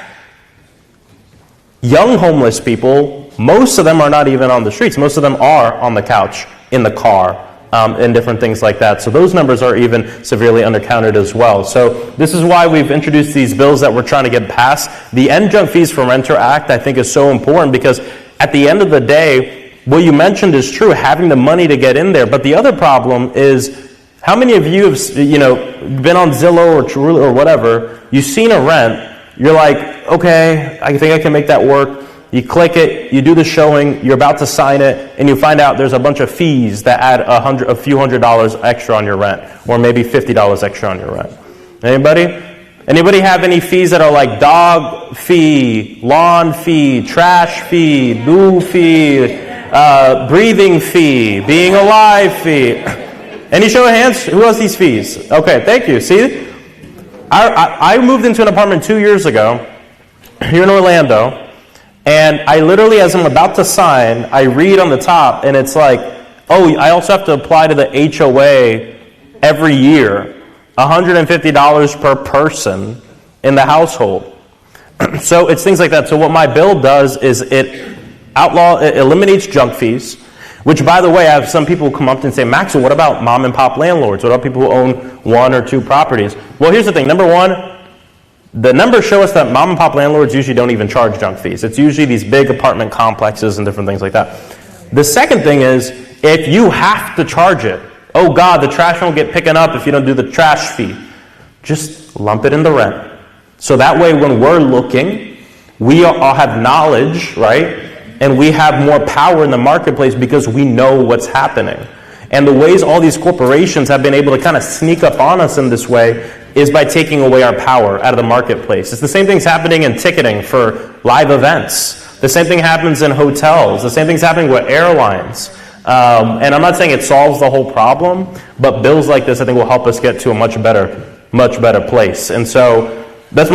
E: young homeless people, most of them are not even on the streets. Most of them are on the couch, in the car, and different things like that. So those numbers are even severely undercounted as well. So this is why we've introduced these bills that we're trying to get passed. The End Junk Fees for Renter Act, I think, is so important because at the end of the day, what you mentioned is true, having the money to get in there. But the other problem is, how many of you have, been on Zillow or Truly or whatever, you've seen a rent, you're like, okay, I think I can make that work. You click it, you do the showing, you're about to sign it, and you find out there's a bunch of fees that add a few $100s extra on your rent, or maybe $50 extra on your rent. Anybody? Anybody have any fees that are like dog fee, lawn fee, trash fee, loo fee, breathing fee, being alive fee? Any show of hands? Who has these fees? Okay, thank you. See, I moved into an apartment 2 years ago here in Orlando, and I literally, as I'm about to sign, I read on the top, and it's like, oh, I also have to apply to the HOA every year, $150 per person in the household. So it's things like that. So what my bill does is it eliminates junk fees, which, by the way, I have some people come up and say, Maxwell, what about mom and pop landlords? What about people who own 1 or 2 properties? Well, here's the thing. Number one, the numbers show us that mom and pop landlords usually don't even charge junk fees. It's usually these big apartment complexes and different things like that. The second thing is, if you have to charge it, oh God, the trash won't get picking up if you don't do the trash fee, just lump it in the rent. So that way when we're looking, we all have knowledge, right? And we have more power in the marketplace because we know what's happening. And the ways all these corporations have been able to kind of sneak up on us in this way is by taking away our power out of the marketplace. It's the same thing's happening in ticketing for live events. The same thing happens in hotels. The same thing's happening with airlines. And I'm not saying it solves the whole problem, but bills like this I think will help us get to a much better place. And so that's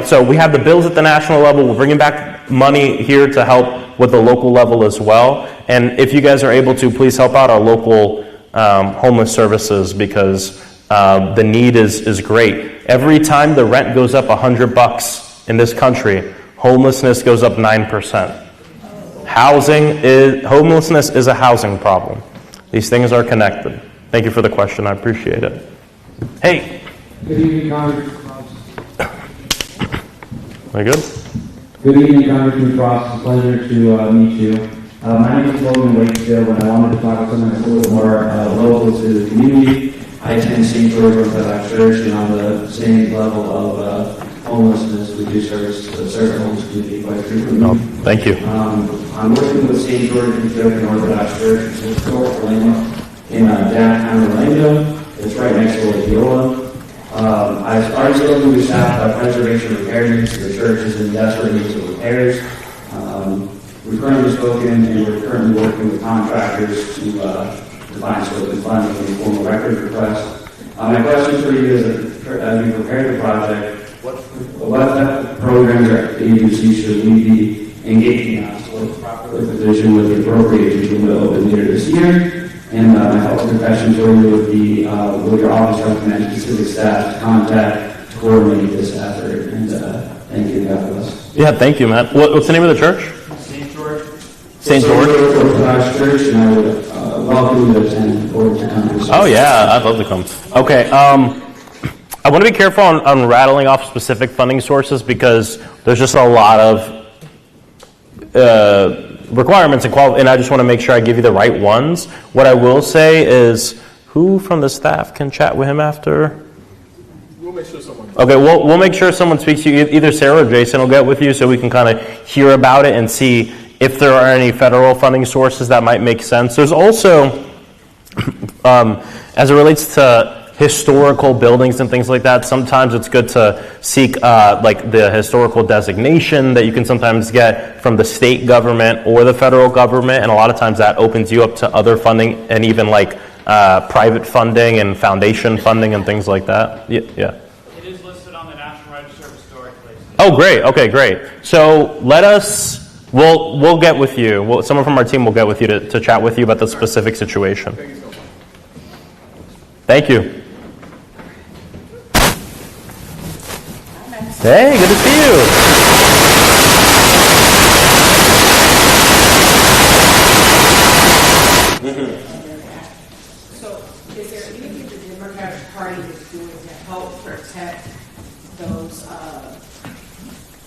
E: so we have the bills at the national level. We're bringing back money here to help with the local level as well. And if you guys are able to, please help out our local homeless services because the need is great. Every time the rent goes up $100 in this country, homelessness goes up 9%. Homelessness is a housing problem. These things are connected. Thank you for the question. I appreciate it. Hey.
I: Good evening, Congressman.
E: Are you good?
I: Good evening, Congressman Frost. It's a pleasure to meet you. My name is Holden Wakefield, and I wanted to talk about something a little more local to the community. I attend St. George Orthodox Church, and on the same level of homelessness, we do service to the certain homeless community quite frequently.
E: Oh, thank you.
I: I'm working with St. George Orthodox Church, which is in downtown Orlando. It's right next to Loyola. I've already spoken to staff about preservation and repair needs. The church is in desperate need of repairs. We've currently spoken and we're currently working with contractors to define scope and funding and formal record request. My question for you is, as we prepare the project, what type of programs or agencies should we be engaging on to work properly with the vision with the appropriation will open later this year? And my follow-up question for you would be, will your office recommend specific staff to contact to coordinate this effort? And thank you, God bless.
E: Yeah, thank you, Matt. What's the name of the church?
I: St. George.
E: St. George?
I: Orthodox Church, and I would welcome you to attend or to come.
E: Oh, yeah, I'd love to come. Okay, I want to be careful on rattling off specific funding sources because there's just a lot of requirements and I just want to make sure I give you the right ones. What I will say is, who from the staff can chat with him after?
A: We'll make sure someone.
E: Okay, we'll make sure someone speaks to you. Either Sarah or Jason will get with you so we can kind of hear about it and see if there are any federal funding sources that might make sense. There's also, as it relates to historical buildings and things like that, sometimes it's good to seek like the historical designation that you can sometimes get from the state government or the federal government, and a lot of times that opens you up to other funding and even like private funding and foundation funding and things like that. Yeah.
J: It is listed on the National Register of Historic Places.
E: Oh, great. Okay, great. So we'll get with you. Someone from our team will get with you to chat with you about the specific situation. Thank you. Hey, good to see you.
K: So, is there anything the Democratic Party is doing to help protect those, I'm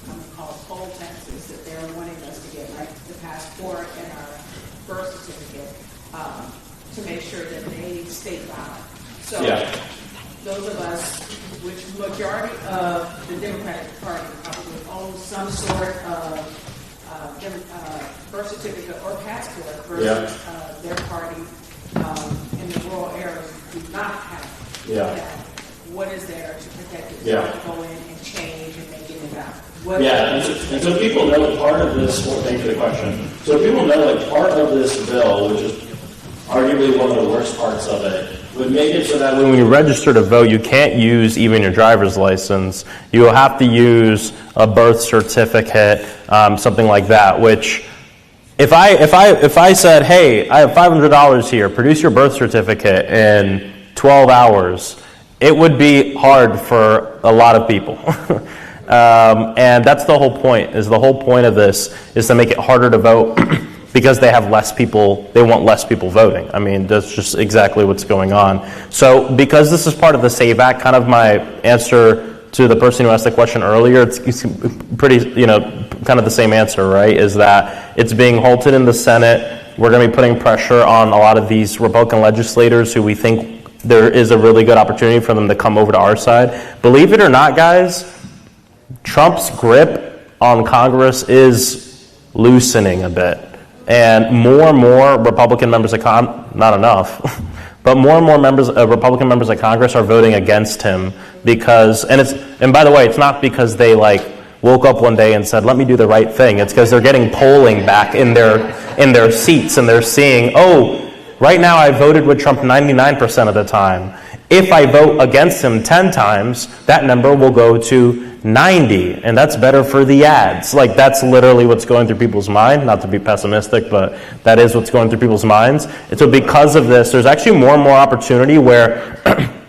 K: going to call poll taxes that they're wanting us to get, like the passport and our birth certificate, to make sure that they stay valid? So, those of us, which majority of the Democratic Party probably own some sort of birth certificate or passport versus their party in the rural areas do not have that. What is there to protect it? To go in and change and make it about?
C: And so people know part of this, thank you for the question. So people know like part of this bill, which is arguably one of the worst parts of it, would make it so that
E: when you register to vote, you can't use even your driver's license. You will have to use a birth certificate, something like that. Which, if I said, hey, I have $500 here, produce your birth certificate in 12 hours, it would be hard for a lot of people. And that's the whole point. The whole point of this is to make it harder to vote. Because they have less people, they want less people voting. I mean, that's just exactly what's going on. So because this is part of the SAVE Act, kind of my answer to the person who asked the question earlier, it's pretty, kind of the same answer, right? Is that it's being halted in the Senate. We're going to be putting pressure on a lot of these Republican legislators who we think there is a really good opportunity for them to come over to our side. Believe it or not, guys, Trump's grip on Congress is loosening a bit. And more Republican members of not enough, but more and more Republican members of Congress are voting against him because, and by the way, it's not because they woke up one day and said, let me do the right thing. It's because they're getting polling back in their seats and they're seeing, oh, right now I voted with Trump 99% of the time. If I vote against him 10 times, that number will go to 90, and that's better for the ads. That's literally what's going through people's mind. Not to be pessimistic, but that is what's going through people's minds. And so because of this, there's actually more and more opportunity where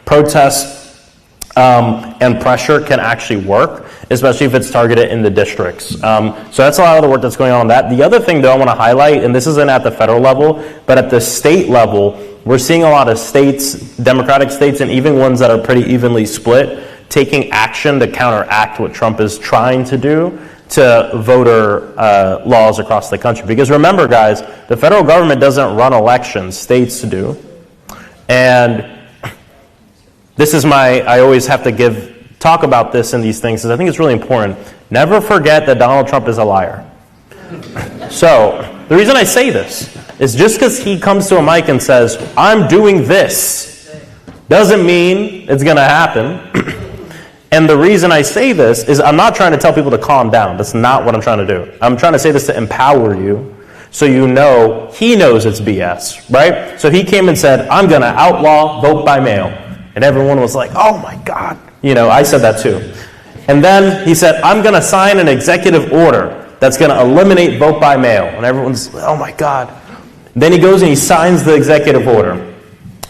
E: protests and pressure can actually work, especially if it's targeted in the districts. So that's a lot of the work that's going on that. The other thing, though, I want to highlight, and this isn't at the federal level, but at the state level, we're seeing a lot of states, Democratic states, and even ones that are pretty evenly split, taking action to counteract what Trump is trying to do to voter laws across the country. Because remember, guys, the federal government doesn't run elections, states do. And this is I always have to talk about this in these things, because I think it's really important. Never forget that Donald Trump is a liar. So, the reason I say this is just because he comes to a mic and says, I'm doing this, doesn't mean it's going to happen. And the reason I say this is I'm not trying to tell people to calm down. That's not what I'm trying to do. I'm trying to say this to empower you so you know he knows it's BS, right? So he came and said, I'm going to outlaw vote by mail. And everyone was like, oh my God. I said that too. And then he said, I'm going to sign an executive order that's going to eliminate vote by mail. And everyone's, oh my God. Then he goes and he signs the executive order.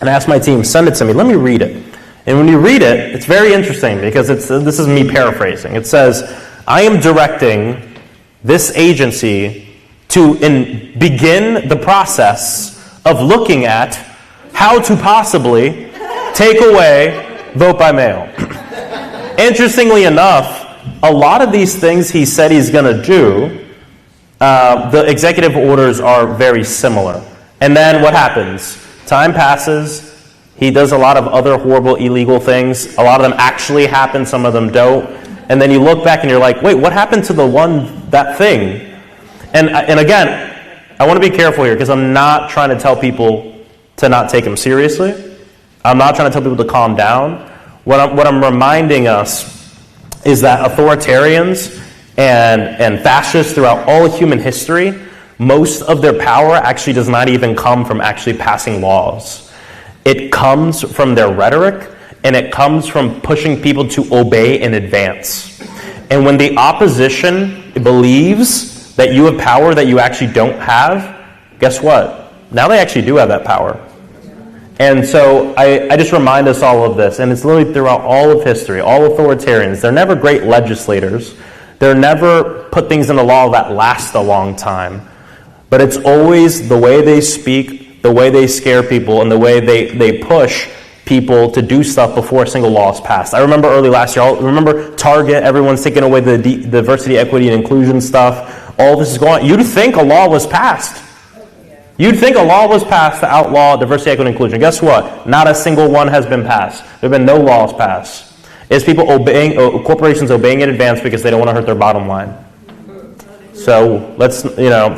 E: And I asked my team, send it to me. Let me read it. And when you read it, it's very interesting because this is me paraphrasing. It says, I am directing this agency to begin the process of looking at how to possibly take away vote by mail. Interestingly enough, a lot of these things he said he's going to do, the executive orders are very similar. And then what happens? Time passes. He does a lot of other horrible, illegal things. A lot of them actually happen. Some of them don't. And then you look back and you're like, wait, what happened to that thing? And again, I want to be careful here because I'm not trying to tell people to not take him seriously. I'm not trying to tell people to calm down. What I'm reminding us is that authoritarians and fascists throughout all of human history, most of their power actually does not even come from actually passing laws. It comes from their rhetoric, and it comes from pushing people to obey in advance. And when the opposition believes that you have power that you actually don't have, guess what? Now they actually do have that power. And so I just remind us all of this, and it's literally throughout all of history, all authoritarians. They're never great legislators. They're never put things into law that last a long time. But it's always the way they speak, the way they scare people, and the way they push people to do stuff before a single law is passed. I remember early last year, remember Target, everyone's taking away the diversity, equity, and inclusion stuff. All this is going on. You'd think a law was passed. You'd think a law was passed to outlaw diversity, equity, and inclusion. Guess what? Not a single one has been passed. There have been no laws passed. It's people corporations obeying in advance because they don't want to hurt their bottom line. So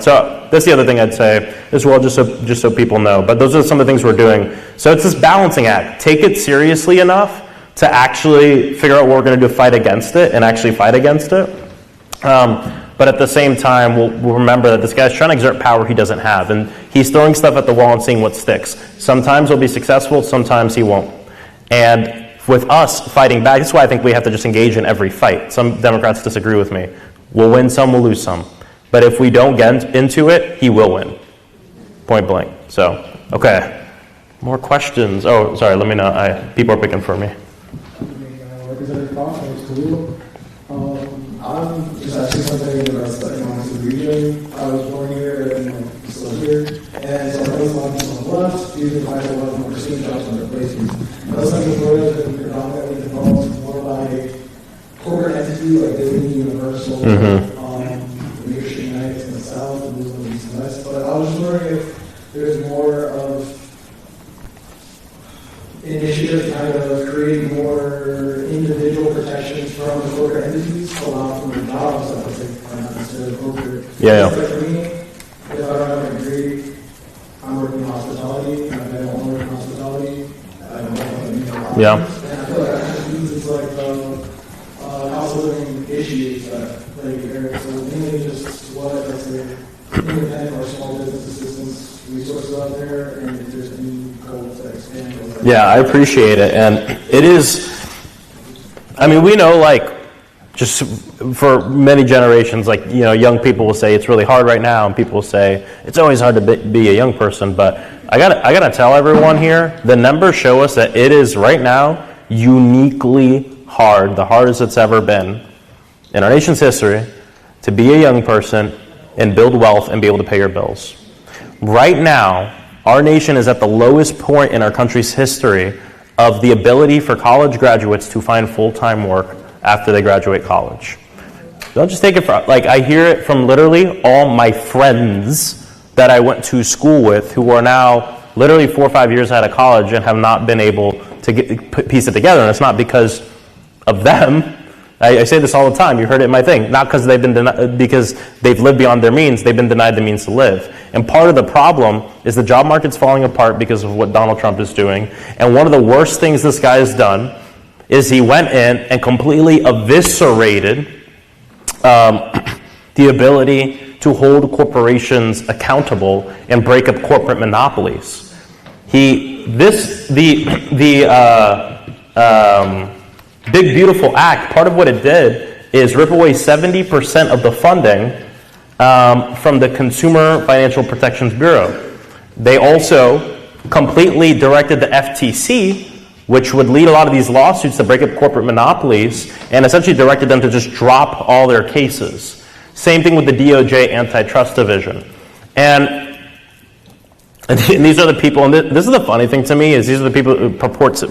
E: so that's the other thing I'd say as well, just so people know. But those are some of the things we're doing. So it's this balancing act. Take it seriously enough to actually figure out what we're going to do to fight against it and actually fight against it. But at the same time, we'll remember that this guy's trying to exert power he doesn't have. And he's throwing stuff at the wall and seeing what sticks. Sometimes he'll be successful, sometimes he won't. And with us fighting back, that's why I think we have to just engage in every fight. Some Democrats disagree with me. We'll win some, we'll lose some. But if we don't get into it, he will win. Point blank. So, okay. More questions? Oh, sorry, let me know. People are picking for me.
A: Representative Fox, I'm just asking something about studying on the region. I was born here and I'm still here. And so I was a lot of people on the left, using high level more machine jobs and replacements. I was thinking Florida has been predominantly developed more by corporate entities like Disney, Universal, Leadership United in the South, and Movement in the East and West. But I was just wondering if there's more of initiative kind of creating more individual protections from the corporate entities to allow for the jobs that I think are not necessarily appropriate.
E: Yeah.
A: Like for me, if I don't have a degree, I'm working in hospitality, and if I don't work in hospitality, I don't know what I mean.
E: Yeah.
A: And I feel like that means it's like cost of living issues that so mainly just what I'd say independent or small business assistance resources out there, and if there's any goals that expand those.
E: Yeah, I appreciate it. And it is, we know, just for many generations, young people will say it's really hard right now, and people will say it's always hard to be a young person. But I gotta tell everyone here, the numbers show us that it is right now uniquely hard, the hardest it's ever been in our nation's history, to be a young person and build wealth and be able to pay your bills. Right now, our nation is at the lowest point in our country's history of the ability for college graduates to find full-time work after they graduate college. Don't just take it from, like, I hear it from literally all my friends that I went to school with who are now literally 4 or 5 years out of college and have not been able to piece it together. And it's not because of them. I say this all the time. You heard it in my thing. Not because they've been because they've lived beyond their means. They've been denied the means to live. And part of the problem is the job market's falling apart because of what Donald Trump is doing. And one of the worst things this guy has done is he went in and completely eviscerated the ability to hold corporations accountable and break up corporate monopolies. Big Beautiful Act, part of what it did is rip away 70% of the funding from the Consumer Financial Protections Bureau. They also completely directed the FTC, which would lead a lot of these lawsuits to break up corporate monopolies, and essentially directed them to just drop all their cases. Same thing with the DOJ Antitrust Division. And these are the people, and this is the funny thing to me, is these are the people who purport to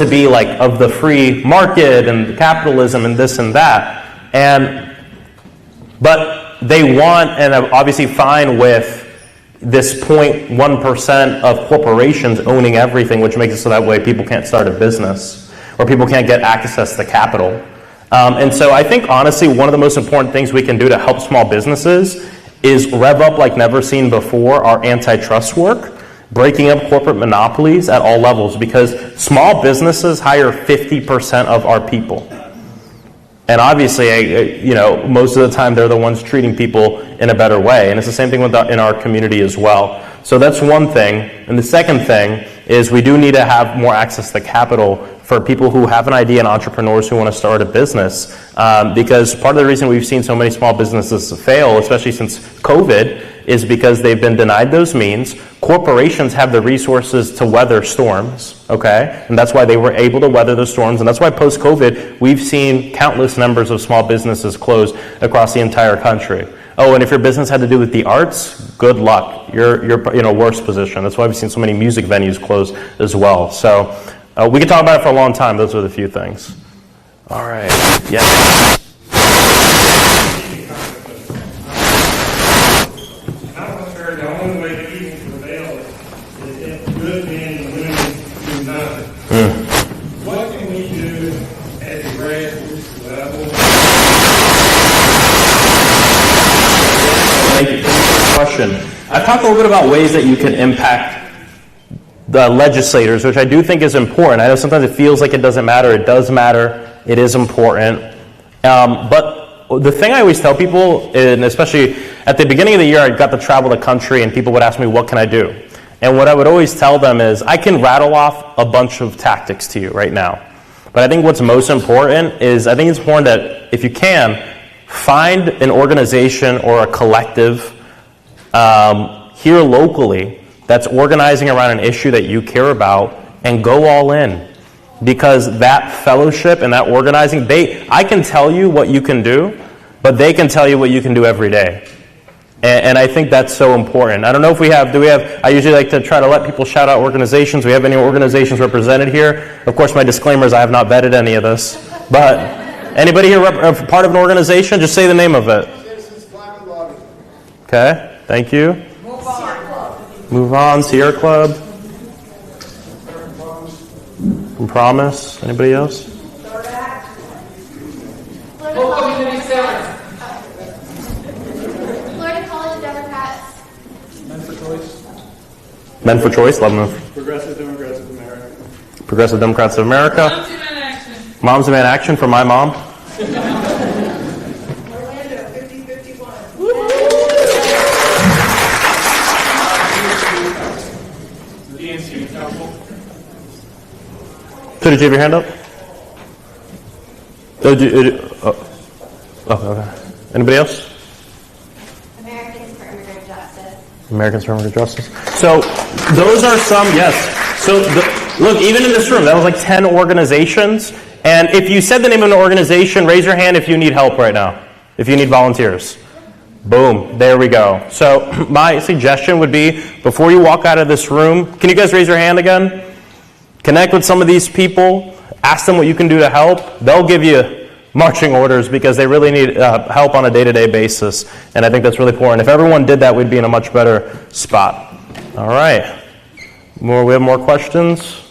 E: be like of the free market and capitalism and this and that. But they want, and are obviously fine with, this 0.1% of corporations owning everything, which makes it so that way people can't start a business or people can't get access to capital. And so I think, honestly, one of the most important things we can do to help small businesses is rev up like never seen before our antitrust work, breaking up corporate monopolies at all levels, because small businesses hire 50% of our people. And obviously, most of the time they're the ones treating people in a better way. And it's the same thing in our community as well. So that's one thing. And the second thing is we do need to have more access to capital for people who have an idea and entrepreneurs who want to start a business. Because part of the reason we've seen so many small businesses fail, especially since COVID, is because they've been denied those means. Corporations have the resources to weather storms, okay? And that's why they were able to weather the storms. And that's why post-COVID, we've seen countless numbers of small businesses close across the entire country. Oh, and if your business had to do with the arts, good luck. You're in a worse position. That's why we've seen so many music venues close as well. So we could talk about it for a long time. Those are the few things. All right. Yes.
D: The only way that you can prevail is if good men and women do nothing. What can we do at the grassroots level?
E: Thank you for the question. I've talked a little bit about ways that you can impact the legislators, which I do think is important. I know sometimes it feels like it doesn't matter. It does matter. It is important. But the thing I always tell people, and especially at the beginning of the year, I got to travel the country and people would ask me, what can I do? And what I would always tell them is, I can rattle off a bunch of tactics to you right now. But I think what's most important is, I think it's important that if you can, find an organization or a collective here locally that's organizing around an issue that you care about and go all in. Because that fellowship and that organizing, I can tell you what you can do, but they can tell you what you can do every day. And I think that's so important. I don't know if I usually like to try to let people shout out organizations. Do we have any organizations represented here? Of course, my disclaimer is I have not vetted any of this. But anybody here part of an organization? Just say the name of it.
A: Citizens Climate Lobby.
E: Okay, thank you. Move on, Sierra Club. Promise. Anybody else?
G: Florida College Democrats.
A: Men for Choice.
E: Men for Choice, love them.
A: Progressive Democrats of America.
E: Progressive Democrats of America.
J: Moms of Man Action.
E: Moms of Man Action for my mom.
H: Orlando, 5051.
A: DNC Council.
E: So did you have your hand up? Okay. Anybody else?
G: Americans for Immigrant Justice.
E: Americans for Immigrant Justice. So those are some, yes. So look, even in this room, that was like 10 organizations. And if you said the name of an organization, raise your hand if you need help right now. If you need volunteers. Boom, there we go. So my suggestion would be, before you walk out of this room, can you guys raise your hand again? Connect with some of these people. Ask them what you can do to help. They'll give you marching orders because they really need help on a day-to-day basis, and I think that's really important. If everyone did that, we'd be in a much better spot. All right. We have more questions?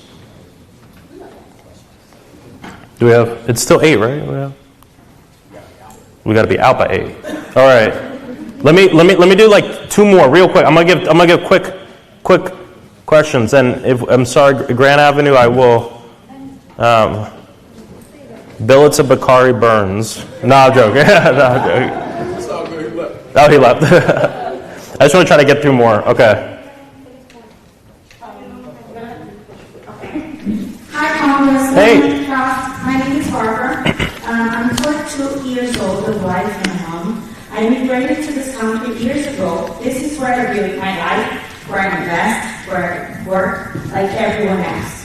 E: Do we have? It's still 8, right? We got to be out by 8. All right. Let me do like 2 more real quick. I'm gonna give quick questions, and if I'm sorry, Grand Avenue, I will. Bill, it's a Bakari Burns. No, I'm joking. No, I'm joking.
A: It's all good. He left.
E: Oh, he left. I just want to try to get through more. Okay.
L: Hi, Congressman.
E: Hey.
L: My name is Barbara. I'm 42 years old, a wife and a mom. I immigrated to this country years ago. This is where I built my life, where I invest, where I work, like everyone else.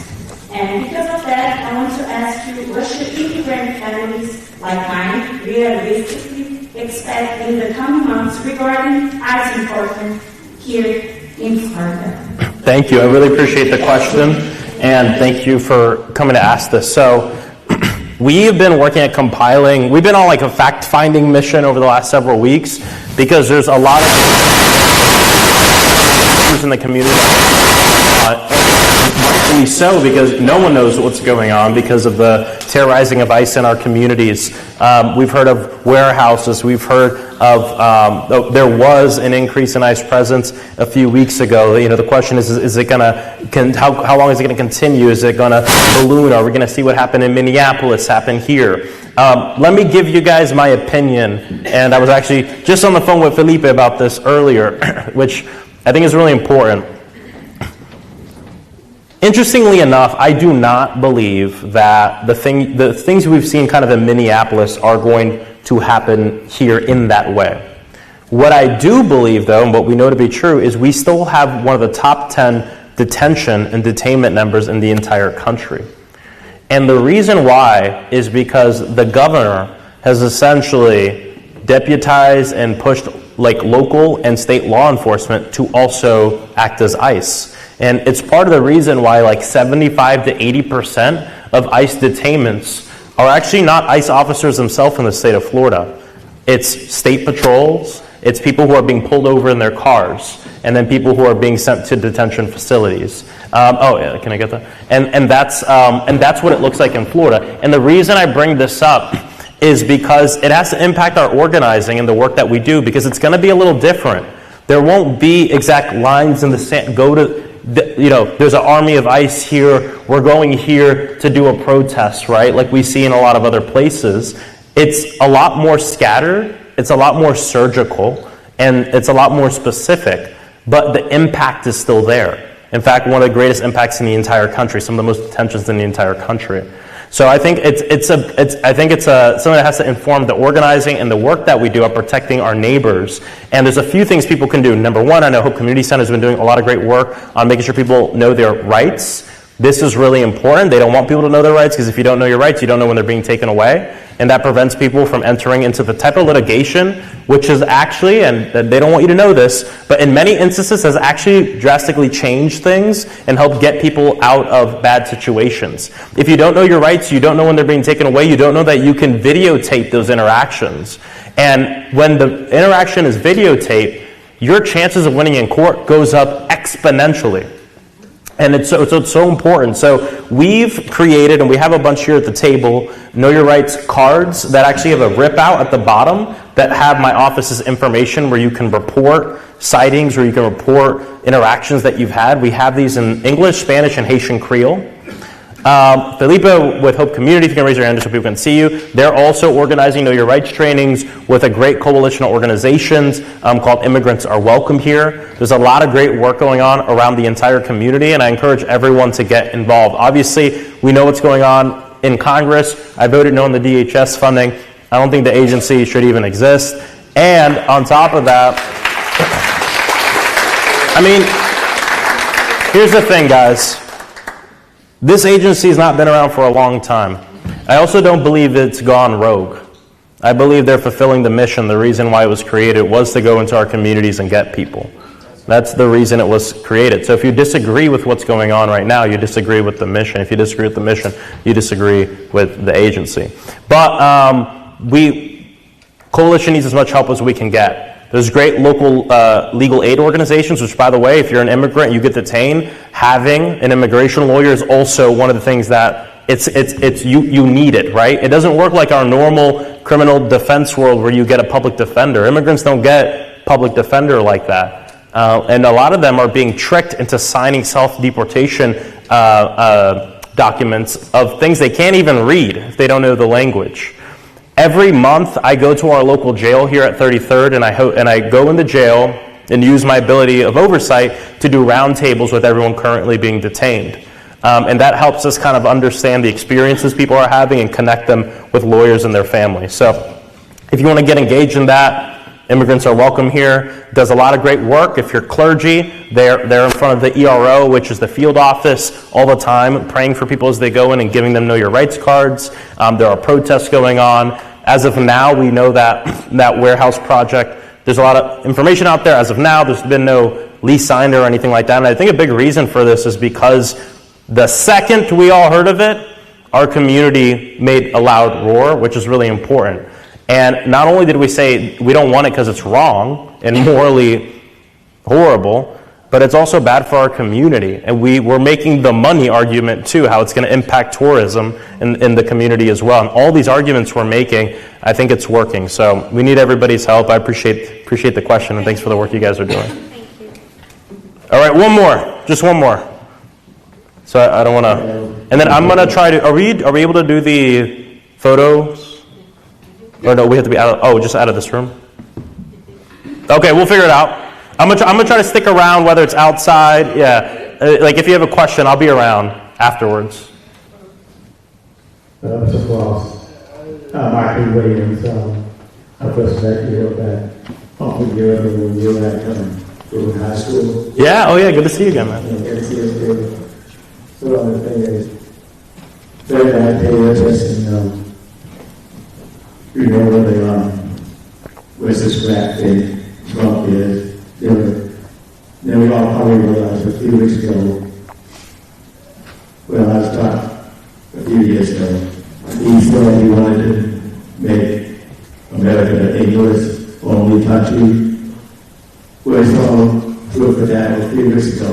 L: And because of that, I want to ask you, what should immigrant families like mine realistically expect in the coming months regarding ICE enforcement here in Florida?
E: Thank you. I really appreciate the question, and thank you for coming to ask this. So, we have been working at compiling. We've been on like a fact-finding mission over the last several weeks because there's a lot of issues in the community. Rightfully so, because no one knows what's going on because of the terrorizing of ICE in our communities. We've heard of warehouses. We've heard of there was an increase in ICE presence a few weeks ago. You know, the question is it how long is it going to continue? Is it going to balloon? Are we going to see what happened in Minneapolis happen here? Let me give you guys my opinion. And I was actually just on the phone with Felipe about this earlier, which I think is really important. Interestingly enough, I do not believe that the things we've seen kind of in Minneapolis are going to happen here in that way. What I do believe, though, and what we know to be true, is we still have one of the top 10 detention and detainment numbers in the entire country. And the reason why is because the governor has essentially deputized and pushed like local and state law enforcement to also act as ICE. And it's part of the reason why like 75 to 80% of ICE detainments are actually not ICE officers themselves in the state of Florida. It's state patrols, it's people who are being pulled over in their cars, and then people who are being sent to detention facilities. Can I get that? And that's what it looks like in Florida. And the reason I bring this up is because it has to impact our organizing and the work that we do, because it's going to be a little different. There won't be exact lines in the sand. There's an army of ICE here. We're going here to do a protest, right? Like we see in a lot of other places. It's a lot more scattered. It's a lot more surgical, and it's a lot more specific. But the impact is still there. In fact, one of the greatest impacts in the entire country. Some of the most detentions in the entire country. So I think it's something that has to inform the organizing and the work that we do on protecting our neighbors. And there's a few things people can do. Number one, I know Hope Community Center has been doing a lot of great work on making sure people know their rights. This is really important. They don't want people to know their rights because if you don't know your rights, you don't know when they're being taken away. And that prevents people from entering into the type of litigation, which is actually, and they don't want you to know this, but in many instances has actually drastically changed things and helped get people out of bad situations. If you don't know your rights, you don't know when they're being taken away, you don't know that you can videotape those interactions. And when the interaction is videotaped, your chances of winning in court goes up exponentially. And it's so important. So we've created, and we have a bunch here at the table, Know Your Rights cards that actually have a rip out at the bottom that have my office's information where you can report sightings, where you can report interactions that you've had. We have these in English, Spanish, and Haitian Creole. Felipe with Hope Community, if you can raise your hand so people can see you. They're also organizing Know Your Rights trainings with a great coalition of organizations called Immigrants Are Welcome Here. There's a lot of great work going on around the entire community, and I encourage everyone to get involved. Obviously, we know what's going on in Congress. I voted no on the DHS funding. I don't think the agency should even exist. And on top of that, I mean, here's the thing, guys. This agency has not been around for a long time. I also don't believe it's gone rogue. I believe they're fulfilling the mission. The reason why it was created was to go into our communities and get people. That's the reason it was created. So if you disagree with what's going on right now, you disagree with the mission. If you disagree with the mission, you disagree with the agency. But Coalition needs as much help as we can get. There's great local legal aid organizations, which, by the way, if you're an immigrant and you get detained, having an immigration lawyer is also one of the things that you need it, right? It doesn't work like our normal criminal defense world where you get a public defender. Immigrants don't get public defender like that. And a lot of them are being tricked into signing self-deportation documents of things they can't even read if they don't know the language. Every month, I go to our local jail here at 33rd, and I go into jail and use my ability of oversight to do roundtables with everyone currently being detained. And that helps us kind of understand the experiences people are having and connect them with lawyers and their families. So if you want to get engaged in that, immigrants are welcome here. Does a lot of great work. If you're clergy, they're in front of the ERO, which is the field office, all the time, praying for people as they go in and giving them Know Your Rights cards. There are protests going on. As of now, we know that warehouse project, there's a lot of information out there. As of now, there's been no lease signed or anything like that. And I think a big reason for this is because the second we all heard of it, our community made a loud roar, which is really important. And not only did we say we don't want it because it's wrong and morally horrible, but it's also bad for our community. And we're making the money argument too, how it's going to impact tourism in the community as well. And all these arguments we're making, I think it's working. So we need everybody's help. I appreciate the question, and thanks for the work you guys are doing.
G: Thank you.
E: All right, one more, just one more. So I don't want to, and then I'm going to try to, are we able to do the photos? Or no, we have to be just out of this room? Okay, we'll figure it out. I'm gonna try to stick around, whether it's outside. Yeah, like if you have a question, I'll be around afterwards.
M: Mr. Frost, Michael Williams, I first met you about half a year ago when you were at high school.
E: Yeah, oh yeah, good to see you again, man.
M: So the thing is, very bad pay attention, you know where they are, where's this scrap thing, Trump is, then we all probably realized a few weeks ago, well, I was taught a few years ago, he said he wanted to make America an English-only country. We saw proof of that a few weeks ago,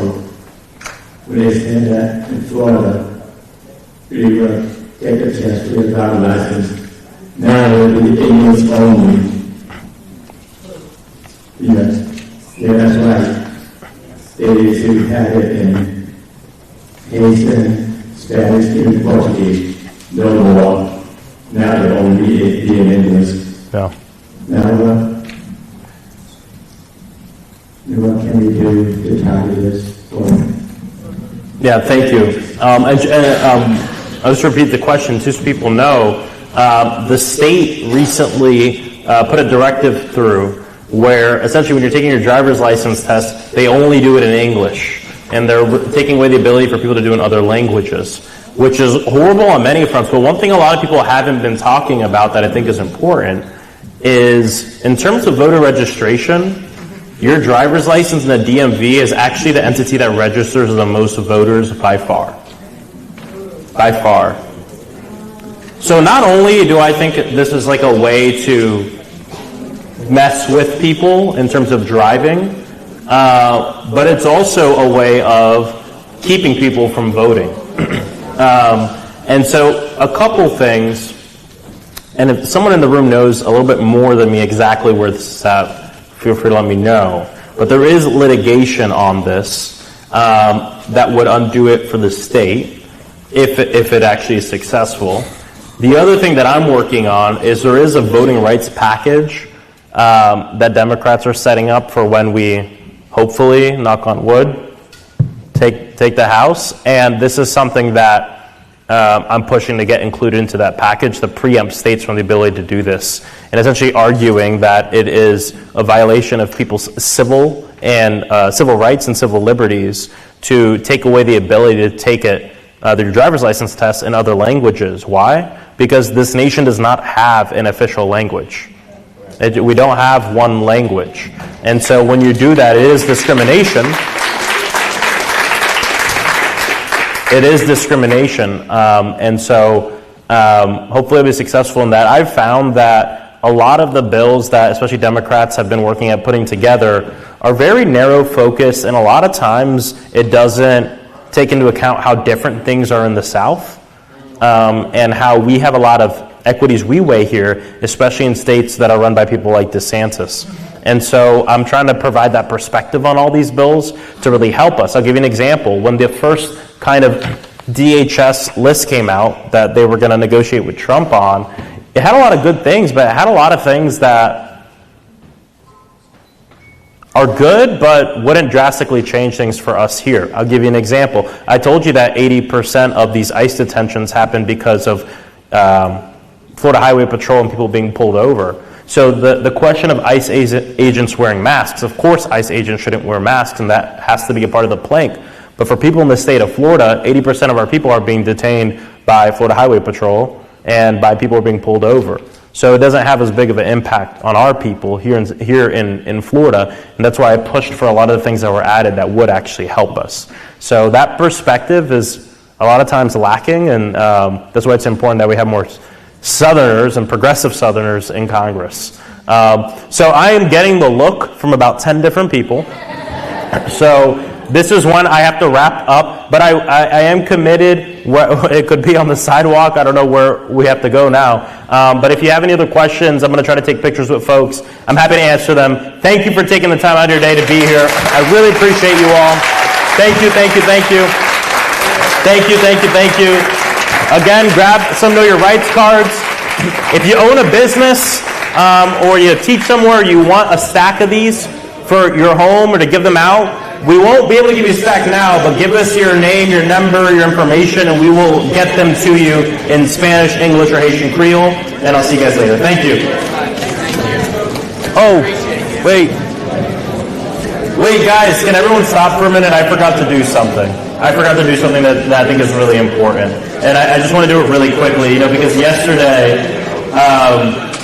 M: when they said that in Florida, we were take a chance to get a driver's license. Now it will be English only. Yes, yeah, that's right. They used to have it in Haitian, Spanish, and Portuguese. No more. Now they only be in English.
E: Yeah.
M: Now what can we do to tackle this?
E: Yeah, thank you. I'll just repeat the question just so people know. The state recently put a directive through where essentially when you're taking your driver's license test, they only do it in English. And they're taking away the ability for people to do it in other languages, which is horrible on many fronts. But one thing a lot of people haven't been talking about that I think is important is in terms of voter registration, your driver's license in the DMV is actually the entity that registers the most voters by far. By far. So not only do I think this is like a way to mess with people in terms of driving, but it's also a way of keeping people from voting. And so a couple things, and if someone in the room knows a little bit more than me exactly where this is at, feel free to let me know. But there is litigation on this that would undo it for the state if it actually is successful. The other thing that I'm working on is there is a voting rights package that Democrats are setting up for when we, hopefully, knock on wood, take the House. And this is something that I'm pushing to get included into that package to preempt states from the ability to do this. And essentially arguing that it is a violation of people's civil rights and civil liberties to take away the ability to take their driver's license test in other languages. Why? Because this nation does not have an official language. We don't have one language. And so when you do that, it is discrimination. It is discrimination. And so hopefully I'll be successful in that. I've found that a lot of the bills that especially Democrats have been working at putting together are very narrow focus, and a lot of times it doesn't take into account how different things are in the South, and how we have a lot of equities we weigh here, especially in states that are run by people like DeSantis. And so I'm trying to provide that perspective on all these bills to really help us. I'll give you an example. When the first kind of DHS list came out that they were going to negotiate with Trump on, it had a lot of good things, but it had a lot of things that are good but wouldn't drastically change things for us here. I'll give you an example. I told you that 80% of these ICE detentions happen because of Florida Highway Patrol and people being pulled over. So the question of ICE agents wearing masks, of course ICE agents shouldn't wear masks, and that has to be a part of the plank. But for people in the state of Florida, 80% of our people are being detained by Florida Highway Patrol and by people who are being pulled over. So it doesn't have as big of an impact on our people here in Florida, and that's why I pushed for a lot of the things that were added that would actually help us. So that perspective is a lot of times lacking, and that's why it's important that we have more Southerners and progressive Southerners in Congress. So I am getting the look from about 10 different people. So this is one I have to wrap up, but I am committed. It could be on the sidewalk. I don't know where we have to go now. But if you have any other questions, I'm going to try to take pictures with folks. I'm happy to answer them. Thank you for taking the time out of your day to be here. I really appreciate you all. Thank you, thank you, thank you. Thank you, thank you, thank you. Again, grab some Know Your Rights cards. If you own a business or you teach somewhere, you want a stack of these for your home or to give them out. We won't be able to give you a stack now, but give us your name, your number, your information, and we will get them to you in Spanish, English, or Haitian Creole. And I'll see you guys later. Thank you. Oh, wait. Wait, guys, can everyone stop for a minute? I forgot to do something. I forgot to do something that I think is really important. And I just want to do it really quickly, because yesterday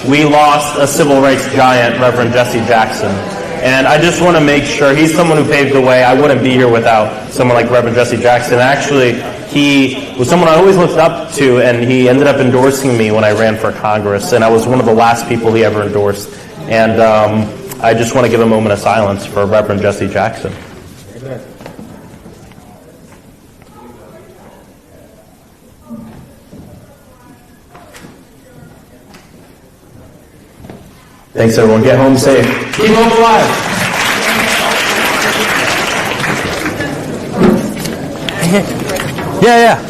E: we lost a civil rights giant, Reverend Jesse Jackson. And I just want to make sure he's someone who paved the way. I wouldn't be here without someone like Reverend Jesse Jackson. Actually, he was someone I always looked up to, and he ended up endorsing me when I ran for Congress. And I was one of the last people he ever endorsed. And I just want to give a moment of silence for Reverend Jesse Jackson. Thanks, everyone. Get home safe. Keep hope alive. Yeah.